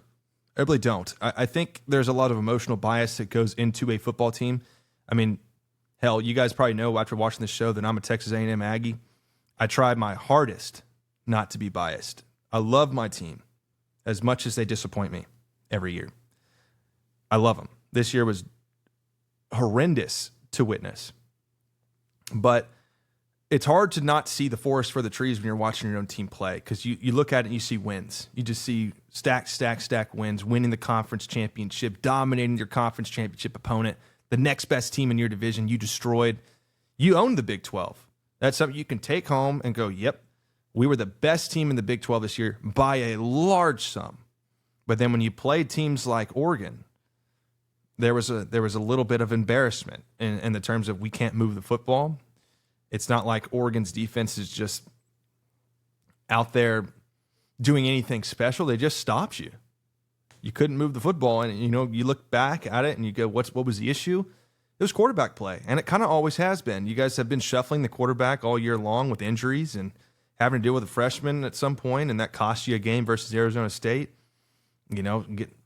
I really don't. I think there's a lot of emotional bias that goes into a football team. I mean, hell, you guys probably know after watching this show that I'm a Texas A&M Aggie. I try my hardest not to be biased. I love my team as much as they disappoint me every year. I love them. This year was horrendous to witness. But it's hard to not see the forest for the trees when you're watching your own team play because you look at it and you see wins. You just see stack wins, winning the conference championship, dominating your conference championship opponent. the next best team in your division. You destroyed. You owned the Big 12. That's something you can take home and go, yep, we were the best team in the Big 12 this year by a large sum. But then when you played teams like Oregon, there was a little bit of embarrassment in the terms of we can't move the football. It's not like Oregon's defense is just out there doing anything special. They just stopped you. You couldn't move the football, and you look back at it and you go, what was the issue? It was quarterback play, and it kind of always has been. You guys have been shuffling the quarterback all year long with injuries and having to deal with a freshman at some point, and that cost you a game versus Arizona State.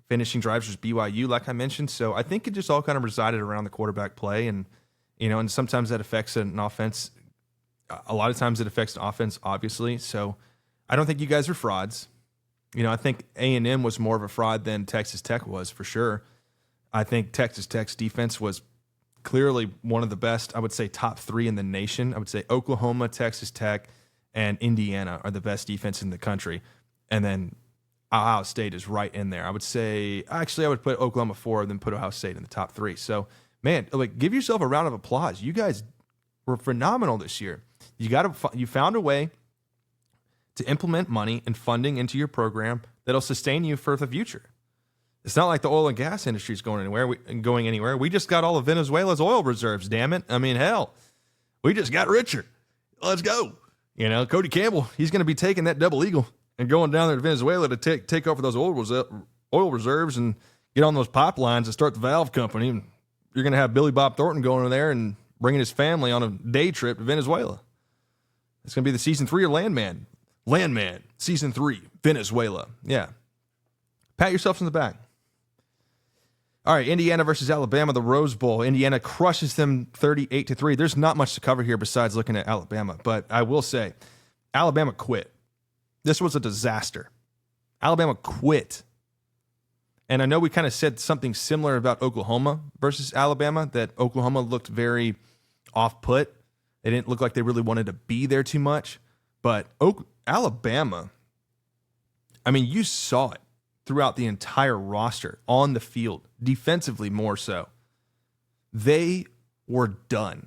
Finishing drives versus BYU, like I mentioned. So I think it just all kind of resided around the quarterback play, and sometimes that affects an offense. A lot of times it affects an offense, obviously. So I don't think you guys are frauds. I think A&M was more of a fraud than Texas Tech was, for sure. I think Texas Tech's defense was clearly one of the best, I would say top 3 in the nation. I would say Oklahoma, Texas Tech, and Indiana are the best defense in the country. And then Ohio State is right in there. I would say, actually, I would put Oklahoma 4 and then put Ohio State in the top 3. So, man, give yourself a round of applause. You guys were phenomenal this year. You found a way to implement money and funding into your program that'll sustain you for the future. It's not like the oil and gas industry is going anywhere. We just got all of Venezuela's oil reserves, damn it. I mean, hell, we just got richer. Let's go. Cody Campbell, he's going to be taking that double eagle and going down there to Venezuela to take over those oil reserves and get on those pipelines and start the valve company. And you're going to have Billy Bob Thornton going over there and bringing his family on a day trip to Venezuela. It's going to be the season 3 of Landman. Landman, season 3, Venezuela. Yeah. Pat yourselves in the back. All right, Indiana versus Alabama, the Rose Bowl. Indiana crushes them 38-3. There's not much to cover here besides looking at Alabama, but I will say Alabama quit. This was a disaster. Alabama quit. And I know we kind of said something similar about Oklahoma versus Alabama, that Oklahoma looked very off-put. They didn't look like they really wanted to be there too much. But Alabama, I mean, you saw it throughout the entire roster, on the field, defensively more so. They were done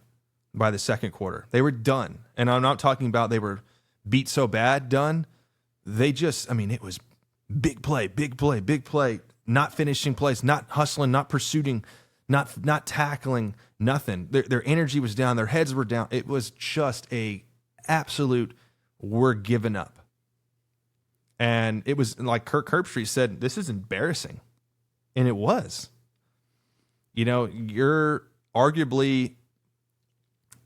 by the second quarter. They were done. And I'm not talking about they were beat so bad, done. It was big play, not finishing plays, not hustling, not pursuing, not tackling, nothing. Their energy was down. Their heads were down. It was just a absolute, we're giving up. And it was like Kirk Herbstreit said, this is embarrassing. And it was. You're arguably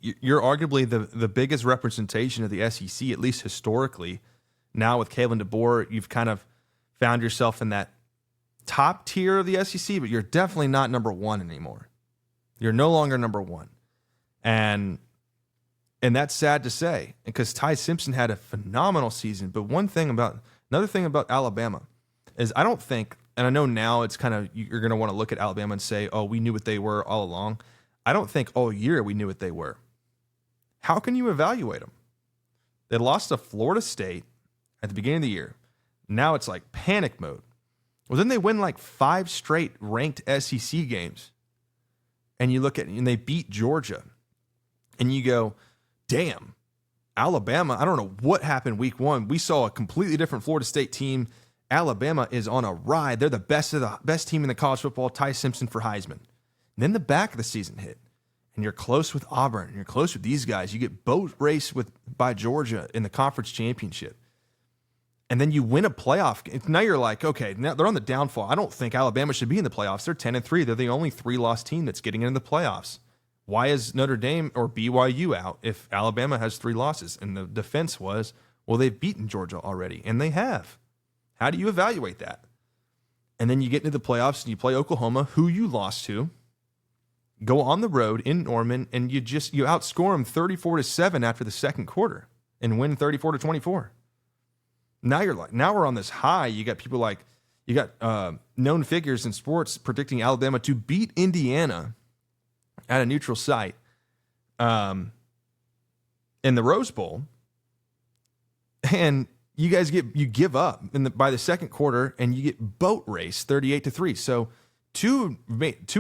the biggest representation of the SEC, at least historically. Now with Kalen DeBoer, you've kind of found yourself in that top tier of the SEC, but you're definitely not number 1 anymore. You're no longer number 1. And that's sad to say, because Ty Simpson had a phenomenal season. But another thing about Alabama is I don't think, and I know now it's kind of, you're going to want to look at Alabama and say, oh, we knew what they were all along. I don't think all year we knew what they were. How can you evaluate them? They lost to Florida State at the beginning of the year. Now it's like panic mode. Well, then they win like 5 straight ranked SEC games. And you look at, and they beat Georgia. And you go, damn, Alabama, I don't know what happened week 1. We saw a completely different Florida State team. Alabama is on a ride. They're the best team in the college football. Ty Simpson for Heisman. And then the back of the season hit. And you're close with Auburn. And you're close with these guys. You get boat race by Georgia in the conference championship. And then you win a playoff. Now you're like, okay, now they're on the downfall. I don't think Alabama should be in the playoffs. They're 10-3. They're the only 3-loss team that's getting into the playoffs. Why is Notre Dame or BYU out if Alabama has 3 losses? And the defense was, well, they've beaten Georgia already, and they have. How do you evaluate that? And then you get into the playoffs and you play Oklahoma, who you lost to, go on the road in Norman, and you outscore them 34-7 after the second quarter and win 34-24. Now we're on this high. You got people like, you got known figures in sports predicting Alabama to beat Indiana at a neutral site in the Rose Bowl. And you guys you give up by the second quarter, and you get boat race 38-3. So two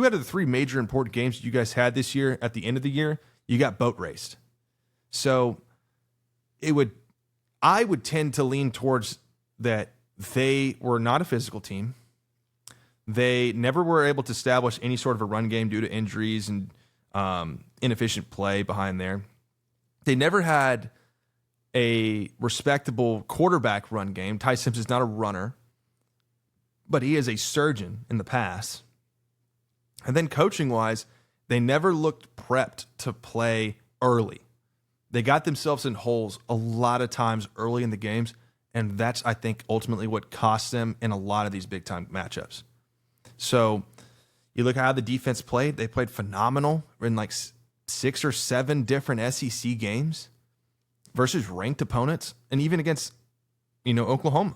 out of the three major important games you guys had this year at the end of the year, you got boat raced. So I would tend to lean towards that they were not a physical team. They never were able to establish any sort of a run game due to injuries and inefficient play behind there. They never had a respectable quarterback run game. Ty Simpson's not a runner, but he is a surgeon in the pass. And then coaching-wise, they never looked prepped to play early. They got themselves in holes a lot of times early in the games, and that's, I think, ultimately what cost them in a lot of these big-time matchups. So you look at how the defense played. They played phenomenal in like 6 or 7 different SEC games versus ranked opponents, and even against, Oklahoma.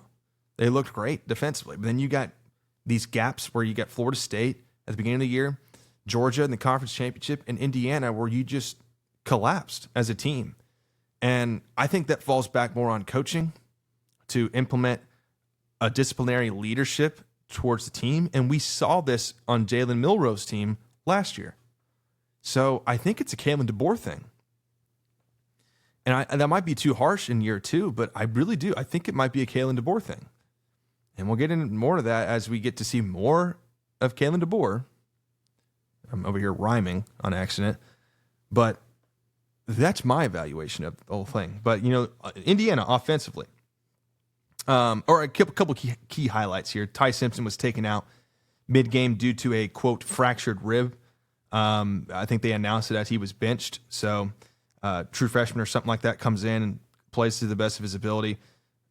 They looked great defensively. But then you got these gaps where you got Florida State at the beginning of the year, Georgia in the conference championship, and Indiana where you just collapsed as a team. And I think that falls back more on coaching to implement a disciplinary leadership towards the team. And we saw this on Jalen Milroe's team last year. So I think it's a Kalen DeBoer thing. And that might be too harsh in year 2, but I really do. I think it might be a Kalen DeBoer thing. And we'll get into more of that as we get to see more of Kalen DeBoer. I'm over here rhyming on accident. But that's my evaluation of the whole thing. But, Indiana offensively. Or a couple key highlights here. Ty Simpson was taken out mid-game due to a, quote, fractured rib. I think they announced it as he was benched. So true freshman or something like that comes in and plays to the best of his ability.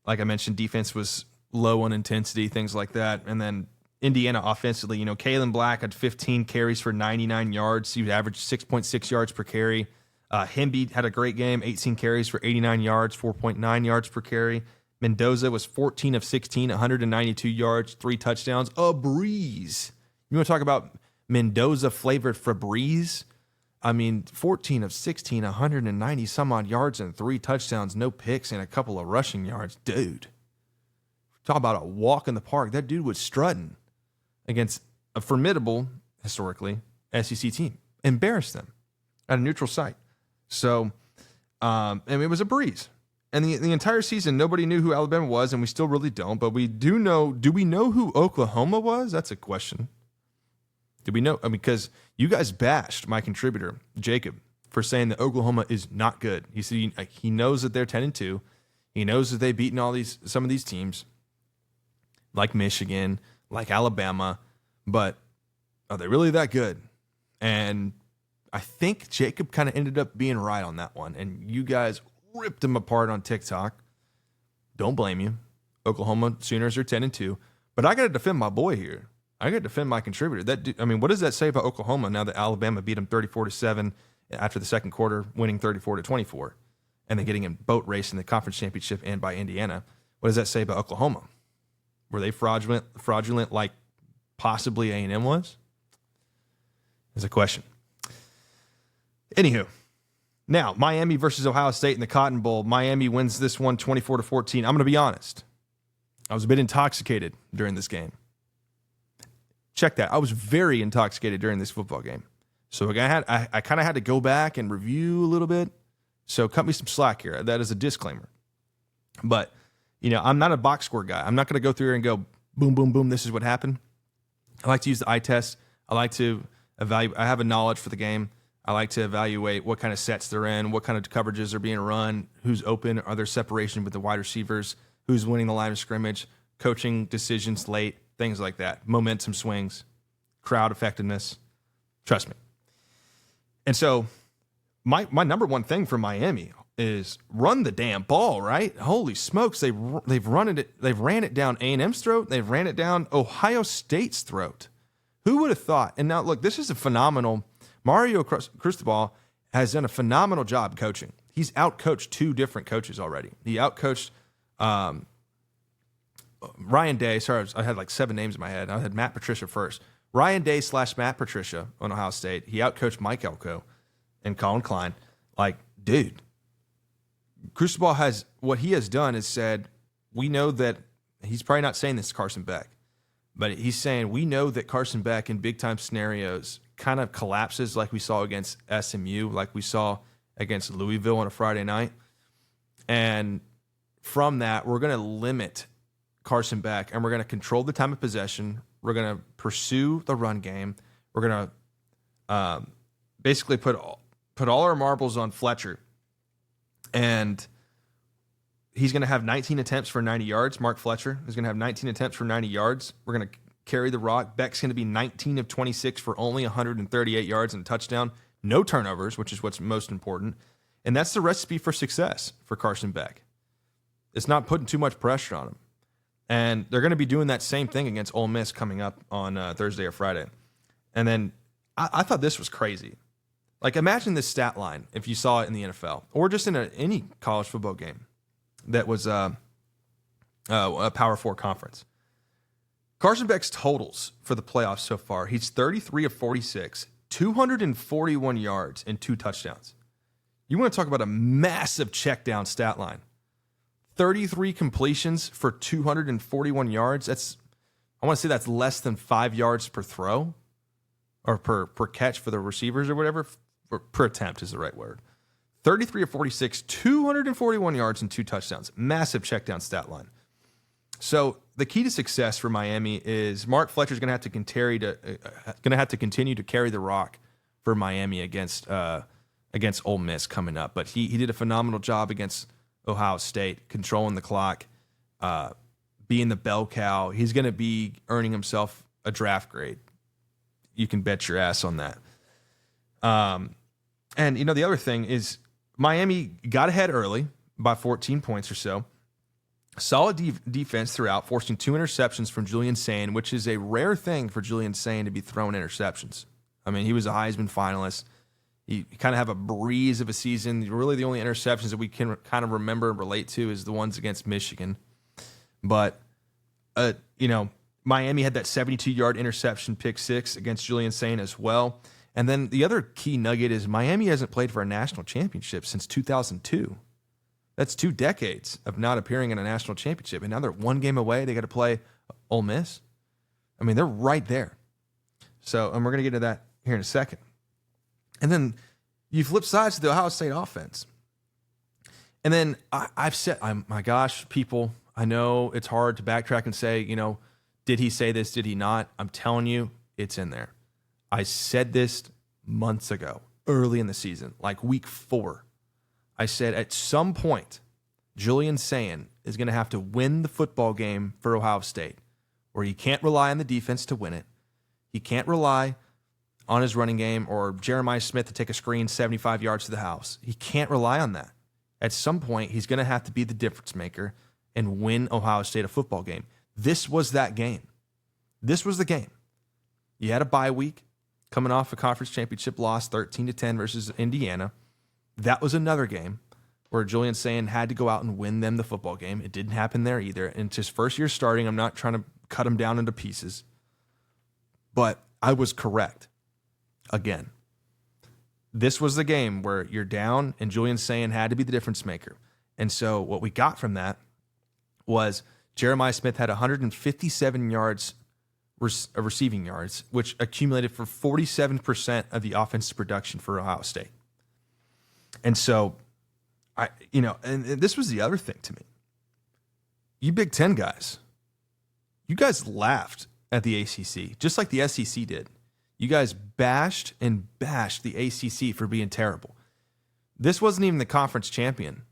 Like I mentioned, defense was low on intensity, things like that. And then Indiana offensively, Kalen Black had 15 carries for 99 yards. He averaged 6.6 yards per carry. Hemby had a great game, 18 carries for 89 yards, 4.9 yards per carry. Mendoza was 14 of 16, 192 yards, 3 touchdowns. A breeze. You want to talk about Mendoza-flavored Febreze? 14 of 16, 190 some odd yards and 3 touchdowns, no picks, and a couple of rushing yards. Dude. Talk about a walk in the park. That dude was strutting against a formidable, historically, SEC team. Embarrassed them at a neutral site. So, it was a breeze. And the entire season, nobody knew who Alabama was, and we still really don't. But we do know. Do we know who Oklahoma was? That's a question. Do we know? Because you guys bashed my contributor, Jacob, for saying that Oklahoma is not good. He said he knows that they're 10-2. He knows that they've beaten some of these teams, like Michigan, like Alabama. But are they really that good? And I think Jacob kind of ended up being right on that one. And you guys ripped him apart on TikTok. Don't blame you. Oklahoma Sooners are 10-2. But I got to defend my boy here. I got to defend my contributor. What does that say about Oklahoma now that Alabama beat them 34-7 after the second quarter, winning 34-24, and then getting in boat race in the conference championship and by Indiana? What does that say about Oklahoma? Were they fraudulent like possibly A&M was? Is a question. Anywho, now Miami versus Ohio State in the Cotton Bowl. Miami wins this one 24-14. I'm going to be honest. I was a bit intoxicated during this game. Check that. I was very intoxicated during this football game. So I kind of had to go back and review a little bit. So cut me some slack here. That is a disclaimer. But, I'm not a box score guy. I'm not going to go through here and go, boom, boom, boom, this is what happened. I like to use the eye test. I like to evaluate. I have a knowledge for the game. I like to evaluate what kind of sets they're in, what kind of coverages are being run, who's open, are there separation with the wide receivers, who's winning the line of scrimmage, coaching decisions late, things like that, momentum swings, crowd effectiveness. Trust me. And so my number one thing for Miami is run the damn ball, right? Holy smokes, they've ran it down A&M's throat, they've ran it down Ohio State's throat. Who would have thought? And now look, this is a phenomenal. Mario Cristobal has done a phenomenal job coaching. He's outcoached 2 different coaches already. He outcoached Ryan Day. Sorry, I had like 7 names in my head. I had Matt Patricia first. Ryan Day / Matt Patricia on Ohio State. He outcoached Mike Elko and Colin Klein. Like, dude, Cristobal what he has done is said, we know that he's probably not saying this to Carson Beck, But he's saying we know that Carson Beck in big-time scenarios kind of collapses like we saw against SMU, like we saw against Louisville on a Friday night. And from that, we're going to limit Carson Beck, and we're going to control the time of possession. We're going to pursue the run game. We're going to basically put all our marbles on Fletcher. And he's going to have 19 attempts for 90 yards. Mark Fletcher is going to have 19 attempts for 90 yards. We're going to carry the rock. Beck's going to be 19 of 26 for only 138 yards and a touchdown. No turnovers, which is what's most important. And that's the recipe for success for Carson Beck. It's not putting too much pressure on him. And they're going to be doing that same thing against Ole Miss coming up on Thursday or Friday. And then I thought this was crazy. Like, imagine this stat line if you saw it in the NFL or just in any college football game that was a Power 4 conference. Carson Beck's totals for the playoffs so far, he's 33 of 46, 241 yards, and 2 touchdowns. You want to talk about a massive check down stat line. 33 completions for 241 yards. I want to say that's less than 5 yards per throw or per catch for the receivers or whatever. Per attempt is the right word. 33 of 46, 241 yards and 2 touchdowns. Massive check down stat line. So the key to success for Miami is Mark Fletcher's going to have to continue to carry the rock for Miami against Ole Miss coming up. But he did a phenomenal job against Ohio State, controlling the clock, being the bell cow. He's going to be earning himself a draft grade. You can bet your ass on that. And the other thing is Miami got ahead early by 14 points or so. Solid defense throughout, forcing 2 interceptions from Julian Sain, which is a rare thing for Julian Sain to be throwing interceptions. I mean, he was a Heisman finalist. He kind of have a breeze of a season. Really, the only interceptions that we can kind of remember and relate to is the ones against Michigan. But, Miami had that 72-yard interception pick 6 against Julian Sain as well. And then the other key nugget is Miami hasn't played for a national championship since 2002. That's 2 decades of not appearing in a national championship. And now they're 1 game away. They got to play Ole Miss. I mean, they're right there. So, and we're going to get to that here in a second. And then you flip sides to the Ohio State offense. And then I've said, my gosh, people, I know it's hard to backtrack and say, did he say this? Did he not? I'm telling you, it's in there. I said this months ago, early in the season, like week 4. I said at some point, Julian Sain is going to have to win the football game for Ohio State, where he can't rely on the defense to win it. He can't rely on his running game or Jeremiah Smith to take a screen 75 yards to the house. He can't rely on that. At some point, he's going to have to be the difference maker and win Ohio State a football game. This was that game. This was the game. You had a bye week coming off a conference championship loss, 13-10 versus Indiana. That was another game where Julian Sain had to go out and win them the football game. It didn't happen there either. And it's his first year starting. I'm not trying to cut him down into pieces. But I was correct. Again, this was the game where you're down and Julian Sain had to be the difference maker. And so what we got from that was Jeremiah Smith had 157 yards receiving yards, which accumulated for 47% of the offensive production for Ohio State. And so, and this was the other thing to me. You Big Ten guys, you guys laughed at the ACC, just like the SEC did. You guys bashed the ACC for being terrible. This wasn't even the conference champion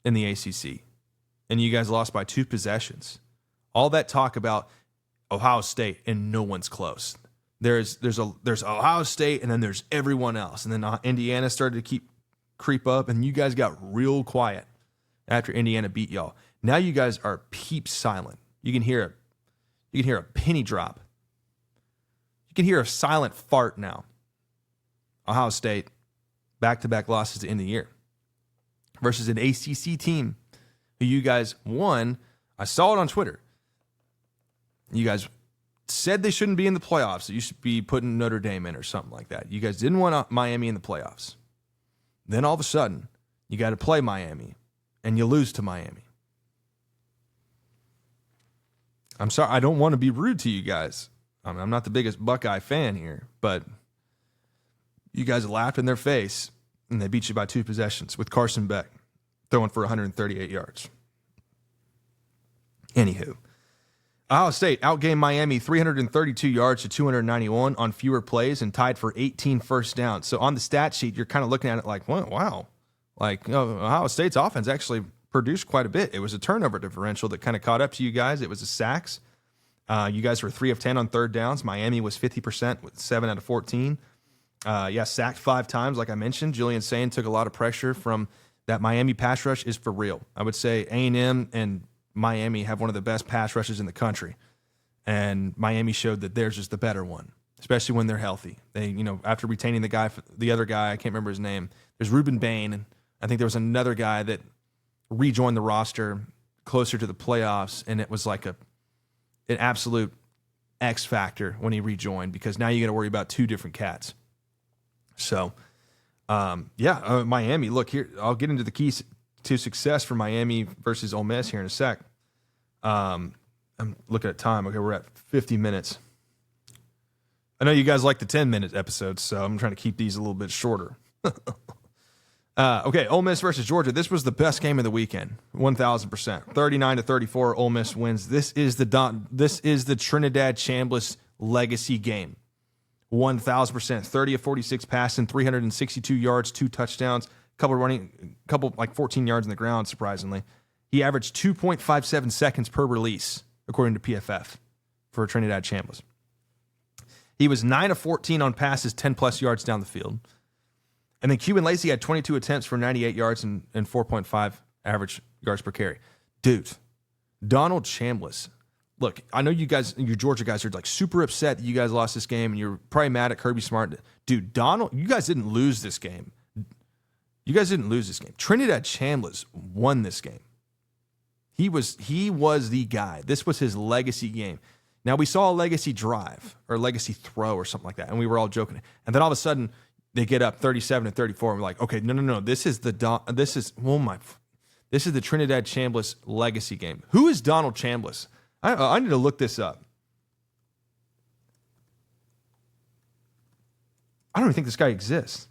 in the ACC, and you guys lost by 2 possessions. All that talk about Ohio State and no one's close. There's Ohio State and then there's everyone else, and then Indiana started to creep up, and you guys got real quiet after Indiana beat y'all. Now you guys are peep silent. You can hear a penny drop. You can hear a silent fart now. Ohio State, back-to-back losses to end the year versus an ACC team who you guys won. I saw it on Twitter. You guys said they shouldn't be in the playoffs. That you should be putting Notre Dame in or something like that. You guys didn't want Miami in the playoffs. Then all of a sudden, you got to play Miami, and you lose to Miami. I'm sorry. I don't want to be rude to you guys. I'm not the biggest Buckeye fan here, but you guys laughed in their face, and they beat you by 2 possessions with Carson Beck throwing for 138 yards. Anywho, Ohio State outgained Miami 332 yards to 291 on fewer plays and tied for 18 first downs. So on the stat sheet, you're kind of looking at it like, well, wow. Like, Ohio State's offense actually produced quite a bit. It was a turnover differential that kind of caught up to you guys. It was a sacks. You guys were 3 of 10 on third downs. Miami was 50% with 7 out of 14. Sacked 5 times, like I mentioned. Julian Sain took a lot of pressure from that. Miami pass rush is for real. I would say A&M and Miami have one of the best pass rushes in the country, and Miami showed that theirs is the better one, especially when they're healthy. They, after retaining the other guy, I can't remember his name. There's Ruben Bain, and I think there was another guy that rejoined the roster closer to the playoffs, and it was like an absolute X factor when he rejoined, because now you got to worry about 2 different cats. So, Miami. Look here, I'll get into the keys to success for Miami versus Ole Miss here in a sec. I'm looking at time. Okay, we're at 50 minutes. I know you guys like the 10-minute episodes, so I'm trying to keep these a little bit shorter. Okay, Ole Miss versus Georgia. This was the best game of the weekend, 1,000%. 39-34, Ole Miss wins. This is the Trinidad Chambliss legacy game. 1,000%. 30 of 46 passing, 362 yards, 2 touchdowns. Couple like 14 yards in the ground, surprisingly. He averaged 2.57 seconds per release, according to PFF, for Trinidad Chambliss. He was 9 of 14 on passes, 10-plus yards down the field. And then Cuban Lacey had 22 attempts for 98 yards and 4.5 average yards per carry. Dude, Donald Chambliss. Look, I know you Georgia guys are like super upset that you guys lost this game, and you're probably mad at Kirby Smart. Dude, you guys didn't lose this game. Trinidad Chambliss won this game. He was the guy. This was his legacy game. Now, we saw a legacy drive or legacy throw or something like that, and we were all joking. And then all of a sudden, they get up 37-34, and we're like, okay, no. This is the Trinidad Chambliss legacy game. Who is Donald Chambliss? I need to look this up. I don't even think this guy exists.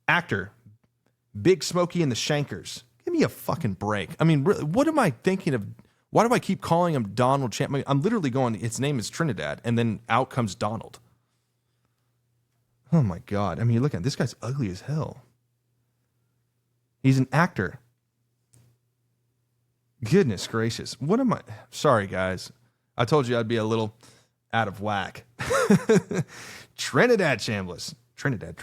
Actor, Big Smokey and the Shankers. Give me a fucking break. I mean, really, what am I thinking of? Why do I keep calling him Donald Chambliss? I'm literally going, its name is Trinidad, and then out comes Donald. Oh my God. I mean, look at this guy's ugly as hell. He's an actor. Goodness gracious. What am I? Sorry, guys. I told you I'd be a little out of whack. Trinidad Chambliss. Trinidad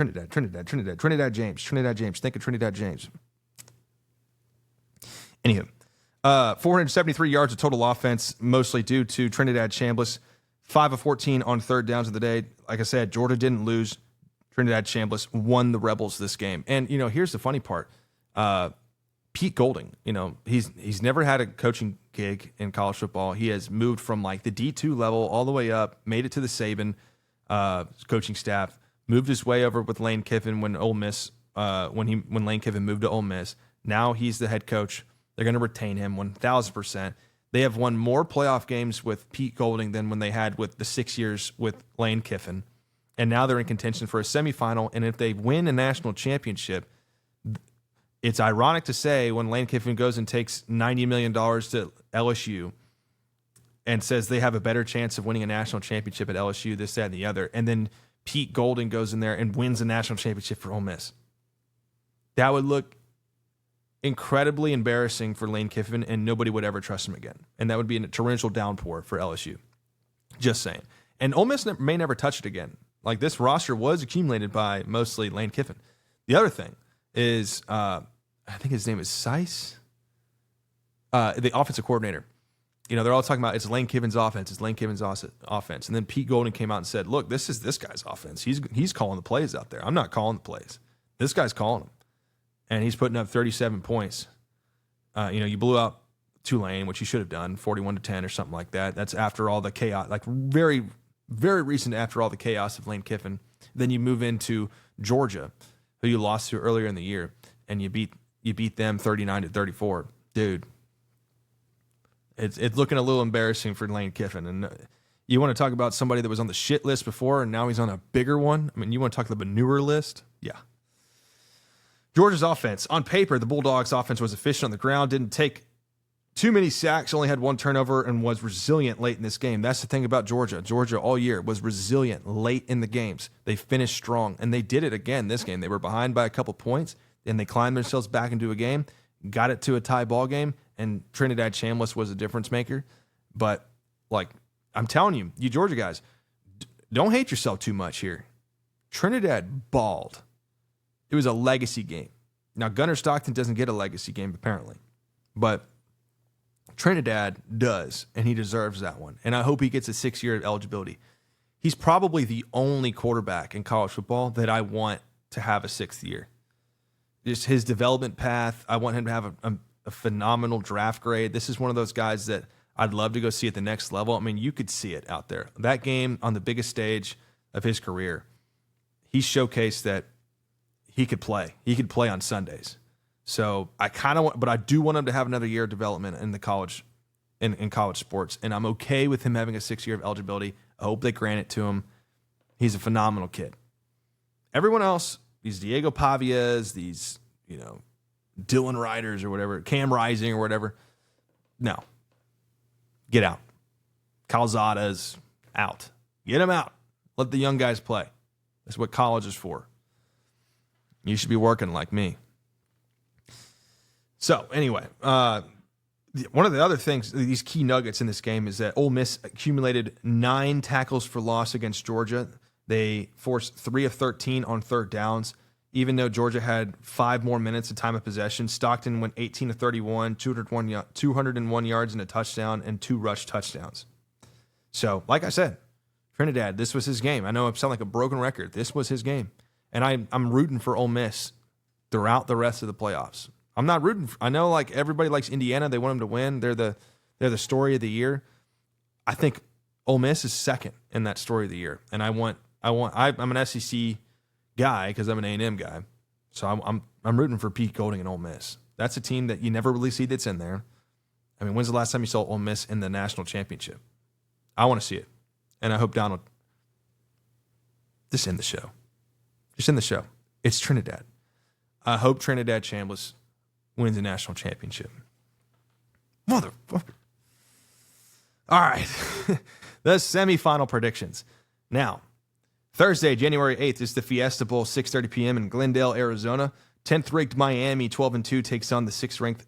James. Think of Trinidad James. Anywho, 473 yards of total offense, mostly due to Trinidad Chambliss. 5 of 14 on third downs of the day. Like I said, Georgia didn't lose. Trinidad Chambliss won the Rebels this game. And, here's the funny part. Pete Golding, he's never had a coaching gig in college football. He has moved from like the D2 level all the way up, made it to the Saban coaching staff, moved his way over with Lane Kiffin when Lane Kiffin moved to Ole Miss. Now he's the head coach. They're going to retain him 1,000%. They have won more playoff games with Pete Golding than when they had with the 6 years with Lane Kiffin. And now they're in contention for a semifinal. And if they win a national championship, it's ironic to say when Lane Kiffin goes and takes $90 million to LSU and says they have a better chance of winning a national championship at LSU, this, that, and the other. And then Pete Golding goes in there and wins a national championship for Ole Miss. That would look incredibly embarrassing for Lane Kiffin, and nobody would ever trust him again. And that would be a torrential downpour for LSU. Just saying. And Ole Miss may never touch it again. Like, this roster was accumulated by mostly Lane Kiffin. The other thing is, I think his name is Seiss, the offensive coordinator. They're all talking about it's Lane Kiffin's offense. It's Lane Kiffin's offense. And then Pete Golding came out and said, look, this is this guy's offense. He's calling the plays out there. I'm not calling the plays. This guy's calling them. And he's putting up 37 points. You blew out Tulane, which you should have done, 41-10 or something like that. That's after all the chaos, like very, very recent after all the chaos of Lane Kiffin. Then you move into Georgia, who you lost to earlier in the year, and you beat them 39-34. Dude, It's looking a little embarrassing for Lane Kiffin. And you want to talk about somebody that was on the shit list before and now he's on a bigger one? I mean, you want to talk the manure list? Yeah. Georgia's offense. On paper, the Bulldogs' offense was efficient on the ground, didn't take too many sacks, only had one turnover, and was resilient late in this game. That's the thing about Georgia. Georgia all year was resilient late in the games. They finished strong, and they did it again this game. They were behind by a couple points, and they climbed themselves back into a game, got it to a tie ball game, and Trinidad Chambliss was a difference maker. But, like, I'm telling you, you Georgia guys, don't hate yourself too much here. Trinidad balled. It was a legacy game. Now, Gunnar Stockton doesn't get a legacy game, apparently. But Trinidad does, and he deserves that one. And I hope he gets a 6-year eligibility. He's probably the only quarterback in college football that I want to have a 6th year. Just his development path, I want him to have a phenomenal draft grade. This is one of those guys that I'd love to go see at the next level. I mean, you could see it out there. That game on the biggest stage of his career, he showcased that he could play. He could play on Sundays. So I kind of want, but I do want him to have another year of development in the college, in college sports. And I'm okay with him having a 6-year of eligibility. I hope they grant it to him. He's a phenomenal kid. Everyone else, these Diego Pavias, these, Dylan Riders or whatever, Cam Rising or whatever, no. Get out. Calzada's out. Get him out. Let the young guys play. That's what college is for. You should be working like me. So, anyway, one of the other things, these key nuggets in this game is that Ole Miss accumulated 9 tackles for loss against Georgia. They forced 3 of 13 on third downs. Even though Georgia had 5 more minutes of time of possession, Stockton went 18 of 31, 201 yards and a touchdown, and 2 rush touchdowns. So, like I said, Trinidad, this was his game. I know I sound like a broken record. This was his game. And I'm rooting for Ole Miss throughout the rest of the playoffs. I'm not rooting I know like everybody likes Indiana. They want them to win. They're the story of the year. I think Ole Miss is second in that story of the year. And I'm an SEC guy because I'm an A&M guy. So I'm rooting for Pete Golding and Ole Miss. That's a team that you never really see that's in there. I mean, when's the last time you saw Ole Miss in the national championship? I want to see it. And I hope Donald just end the show. Just end the show. It's Trinidad. I hope Trinidad Chambliss wins the national championship. Motherfucker. All right. The semifinal predictions. Now, Thursday, January 8th is the Fiesta Bowl, 6:30 p.m. in Glendale, Arizona. 10th-ranked Miami, 12-2, takes on the 6th-ranked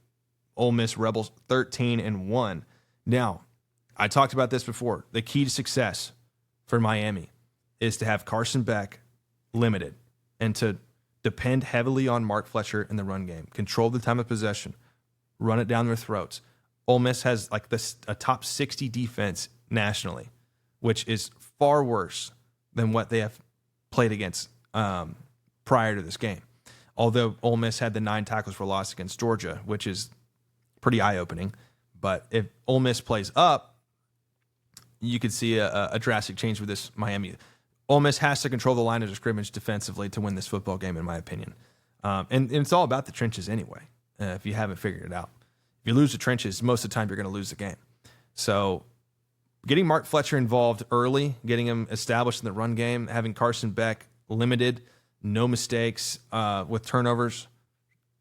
Ole Miss Rebels, 13-1. Now, I talked about this before. The key to success for Miami is to have Carson Beck limited and to depend heavily on Mark Fletcher in the run game. Control the time of possession. Run it down their throats. Ole Miss has like a top 60 defense nationally, which is far worse than what they have played against prior to this game. Although Ole Miss had the 9 tackles for loss against Georgia, which is pretty eye-opening. But if Ole Miss plays up, you could see a drastic change with this Miami. Ole Miss has to control the line of scrimmage defensively to win this football game, in my opinion. And it's all about the trenches anyway, if you haven't figured it out. If you lose the trenches, most of the time you're going to lose the game. So getting Mark Fletcher involved early, getting him established in the run game, having Carson Beck limited, no mistakes with turnovers,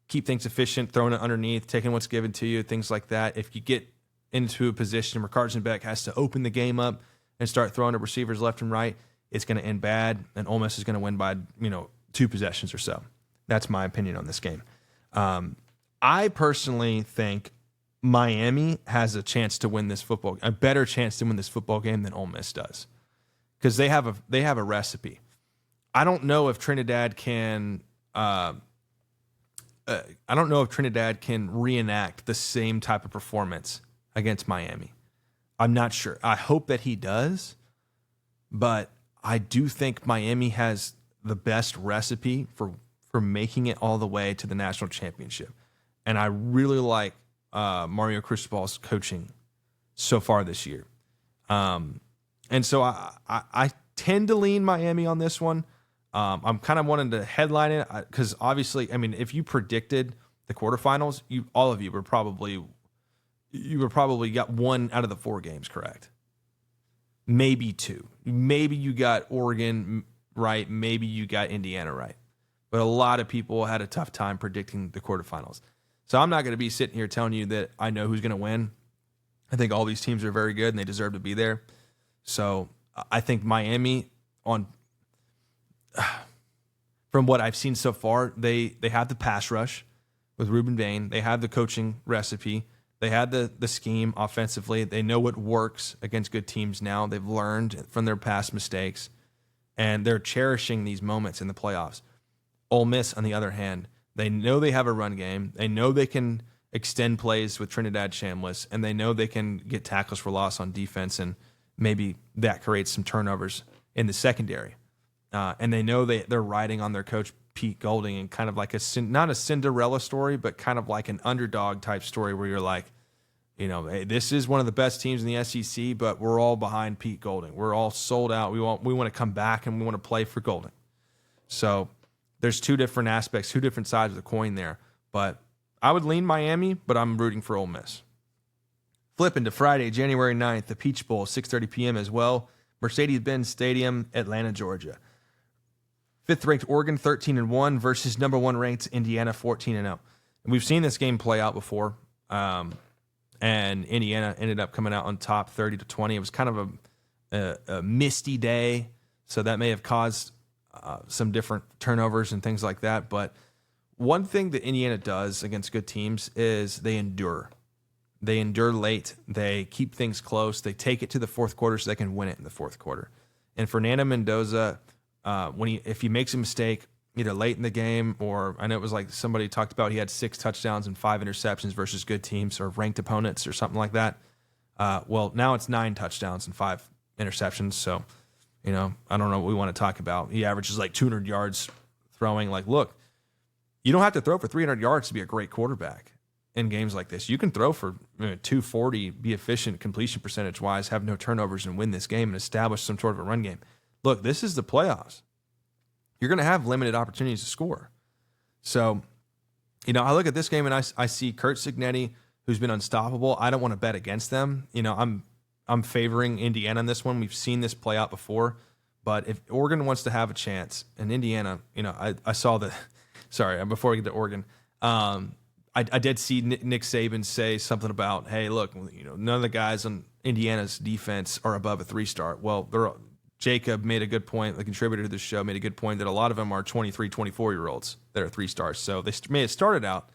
keep things efficient, throwing it underneath, taking what's given to you, things like that. If you get into a position where Carson Beck has to open the game up and start throwing to receivers left and right, it's going to end bad, and Ole Miss is going to win by 2 possessions or so. That's my opinion on this game. I personally think Miami has a chance to win this a better chance to win this football game than Ole Miss does, because they have a recipe. I don't know if Trinidad can. I don't know if Trinidad can reenact the same type of performance against Miami. I'm not sure. I hope that he does, but I do think Miami has the best recipe for making it all the way to the national championship. And I really like Mario Cristobal's coaching so far this year. And so I tend to lean Miami on this one. I'm kind of wanting to headline it because obviously, I mean, if you predicted the quarterfinals, all of you were probably you were probably got 1 out of the 4 games correct. Maybe 2. Maybe you got Oregon right. Maybe you got Indiana right. But a lot of people had a tough time predicting the quarterfinals. So I'm not going to be sitting here telling you that I know who's going to win. I think all these teams are very good and they deserve to be there. So I think Miami, from what I've seen so far, they have the pass rush with Ruben Bain. They have the coaching recipe. They had the scheme offensively. They know what works against good teams now. They've learned from their past mistakes, and they're cherishing these moments in the playoffs. Ole Miss, on the other hand, they know they have a run game. They know they can extend plays with Trinidad Chambliss, and they know they can get tackles for loss on defense, and maybe that creates some turnovers in the secondary. And they know they're riding on their coach, Pete Golding, and kind of like not a Cinderella story, but kind of like an underdog type story where you're like, hey, this is one of the best teams in the SEC, but we're all behind Pete Golding. We're all sold out. We want to come back and we want to play for Golding. So there's 2 different aspects, 2 different sides of the coin there. But I would lean Miami, but I'm rooting for Ole Miss. Flipping to Friday, January 9th, the Peach Bowl, 6:30 p.m. as well. Mercedes-Benz Stadium, Atlanta, Georgia. 5th-ranked Oregon, 13-1 versus number 1 ranked Indiana, 14-0. And we've seen this game play out before, and Indiana ended up coming out on top, 30-20. It was kind of a misty day, so that may have caused some different turnovers and things like that. But one thing that Indiana does against good teams is they endure. They endure late. They keep things close. They take it to the fourth quarter so they can win it in the fourth quarter. And Fernando Mendoza, if he makes a mistake either late in the game, or I know it was like somebody talked about he had 6 touchdowns and 5 interceptions versus good teams or ranked opponents or something like that. Well, now it's 9 touchdowns and 5 interceptions. So, I don't know what we want to talk about. He averages like 200 yards throwing. Like, look, you don't have to throw for 300 yards to be a great quarterback in games like this. You can throw for 240, be efficient completion percentage wise, have no turnovers, and win this game and establish some sort of a run game. Look, this is the playoffs. You're going to have limited opportunities to score. So, I look at this game and I see Kurt Cignetti, who's been unstoppable. I don't want to bet against them. I'm favoring Indiana in this one. We've seen this play out before. But if Oregon wants to have a chance, and Indiana, I saw the – sorry, before we get to Oregon, I did see Nick Saban say something about, hey, look, none of the guys on Indiana's defense are above a 3-star. Well, Jacob made a good point, the contributor to the show made a good point that a lot of them are 23, 24-year-olds that are 3-stars. So they may have started out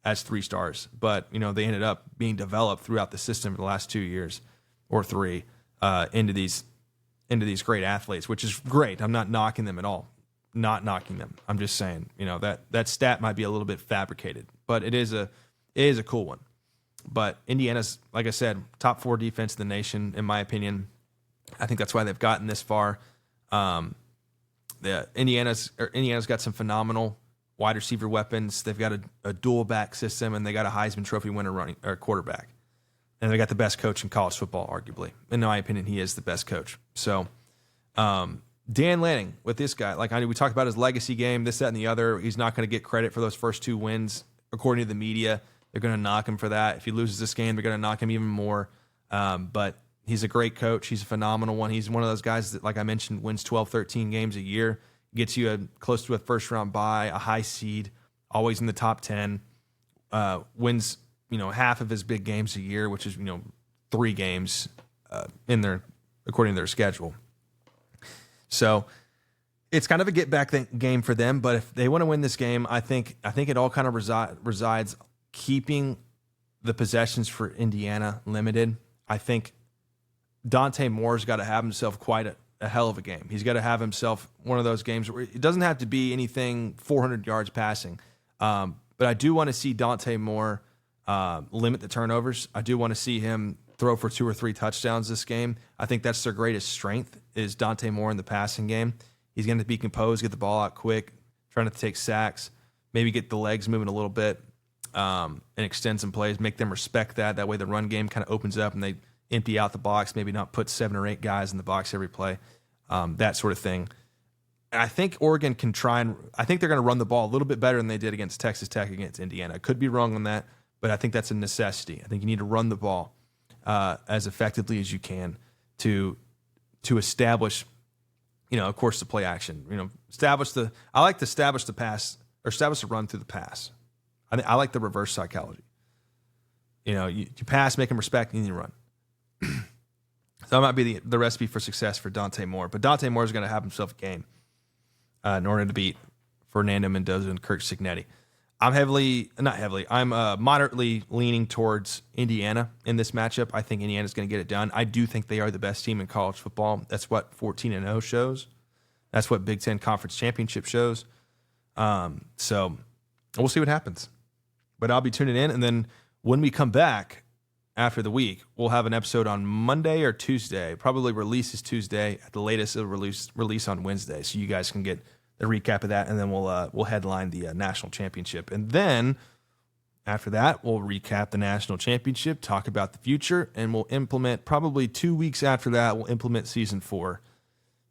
as 3 stars, but, they ended up being developed throughout the system for the last 2 years or 3 into these great athletes, which is great. I'm not knocking them at all. Not knocking them. I'm just saying, that stat might be a little bit fabricated, but it is a cool one. But Indiana's, like I said, top 4 defense in the nation, in my opinion. I think that's why they've gotten this far. Indiana's got some phenomenal wide receiver weapons. They've got a dual back system, and they got a Heisman Trophy winner quarterback. And they got the best coach in college football, arguably. In my opinion, he is the best coach. So, Dan Lanning with this guy, we talked about his legacy game, this, that, and the other. He's not going to get credit for those first 2 wins. According to the media, they're going to knock him for that. If he loses this game, they're going to knock him even more. But he's a great coach. He's a phenomenal one. He's one of those guys that, like I mentioned, wins 12, 13 games a year, gets you close to a first-round bye, a high seed, always in the top 10, wins half of his big games a year, which is 3 games according to their schedule. So it's kind of a get-back game for them, but if they want to win this game, I think it all kind of resides keeping the possessions for Indiana limited. I think Dante Moore's got to have himself quite a hell of a game. He's got to have himself one of those games where it doesn't have to be anything 400 yards passing. But I do want to see Dante Moore limit the turnovers. I do want to see him throw for 2 or 3 touchdowns this game. I think that's their greatest strength is Dante Moore in the passing game. He's going to be composed, get the ball out quick, trying to take sacks, maybe get the legs moving a little bit, and extend some plays, make them respect that. That way the run game kind of opens up and they empty out the box, maybe not put 7 or 8 guys in the box every play, that sort of thing. And I think Oregon I think they're going to run the ball a little bit better than they did against Texas Tech against Indiana. I could be wrong on that, but I think that's a necessity. I think you need to run the ball as effectively as you can to establish, of course, the play action. I like to establish the pass or establish the run through the pass. I like the reverse psychology. You pass, make them respect, and then you run. So that might be the recipe for success for Dante Moore. But Dante Moore is going to have himself a game in order to beat Fernando Mendoza and Kirk Cignetti. I'm moderately leaning towards Indiana in this matchup. I think Indiana's going to get it done. I do think they are the best team in college football. That's what 14-0 shows. That's what Big Ten Conference Championship shows. So we'll see what happens. But I'll be tuning in, and then when we come back after the week, we'll have an episode on Monday or Tuesday. Probably releases Tuesday. At the latest, it'll release on Wednesday, so you guys can get the recap of that, and then we'll headline the national championship. And then after that, we'll recap the national championship, talk about the future, and we'll implement, probably 2 weeks after that, we'll implement season 4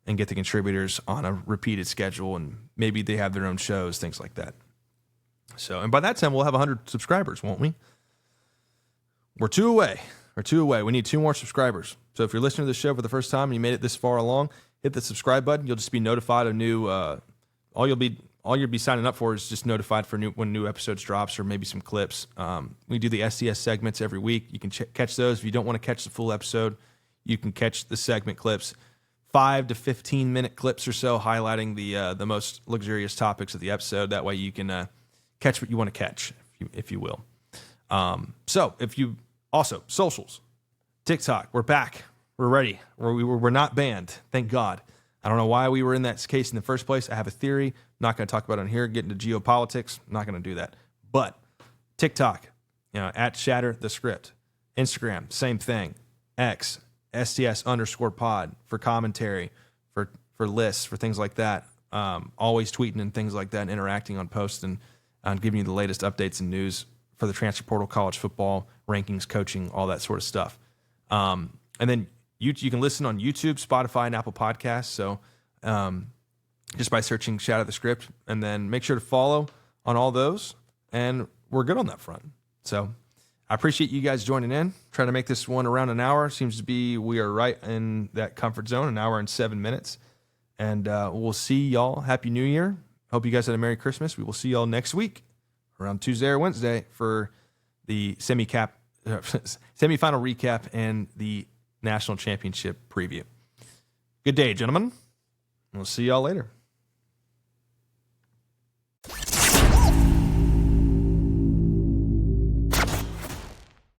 and get the contributors on a repeated schedule, and maybe they have their own shows, things like that. So, and by that time, we'll have 100 subscribers, won't we? We're 2 away. We need 2 more subscribers. So if you're listening to the show for the first time and you made it this far along, hit the subscribe button. You'll just be notified of new. All you'll be signing up for is just notified for when new episodes drops or maybe some clips. We do the SDS segments every week. You can catch those. If you don't want to catch the full episode, you can catch the segment clips, 5 to 15 minute clips or so, highlighting the most luxurious topics of the episode. That way you can catch what you want to catch, if you will. So if you also socials, TikTok, we're back. We're ready. We're not banned. Thank God. I don't know why we were in that case in the first place. I have a theory. I'm not going to talk about it on here. Get into geopolitics. I'm not going to do that. But TikTok, at Shatter the Script. Instagram, same thing. X, STS_pod for commentary, for lists, for things like that. Always tweeting and things like that, and interacting on posts and giving you the latest updates and news for the transfer portal, college football, rankings, coaching, all that sort of stuff. And then you can listen on YouTube, Spotify, and Apple Podcasts. So just by searching Shatter the Script, and then make sure to follow on all those, and we're good on that front. So I appreciate you guys joining in. Trying to make this one around an hour. Seems to be we are right in that comfort zone, an hour and 7 minutes. And we'll see y'all. Happy New Year. Hope you guys had a Merry Christmas. We will see y'all next week around Tuesday or Wednesday for the semifinal recap and the national championship preview. Good day, gentlemen. We'll see y'all later.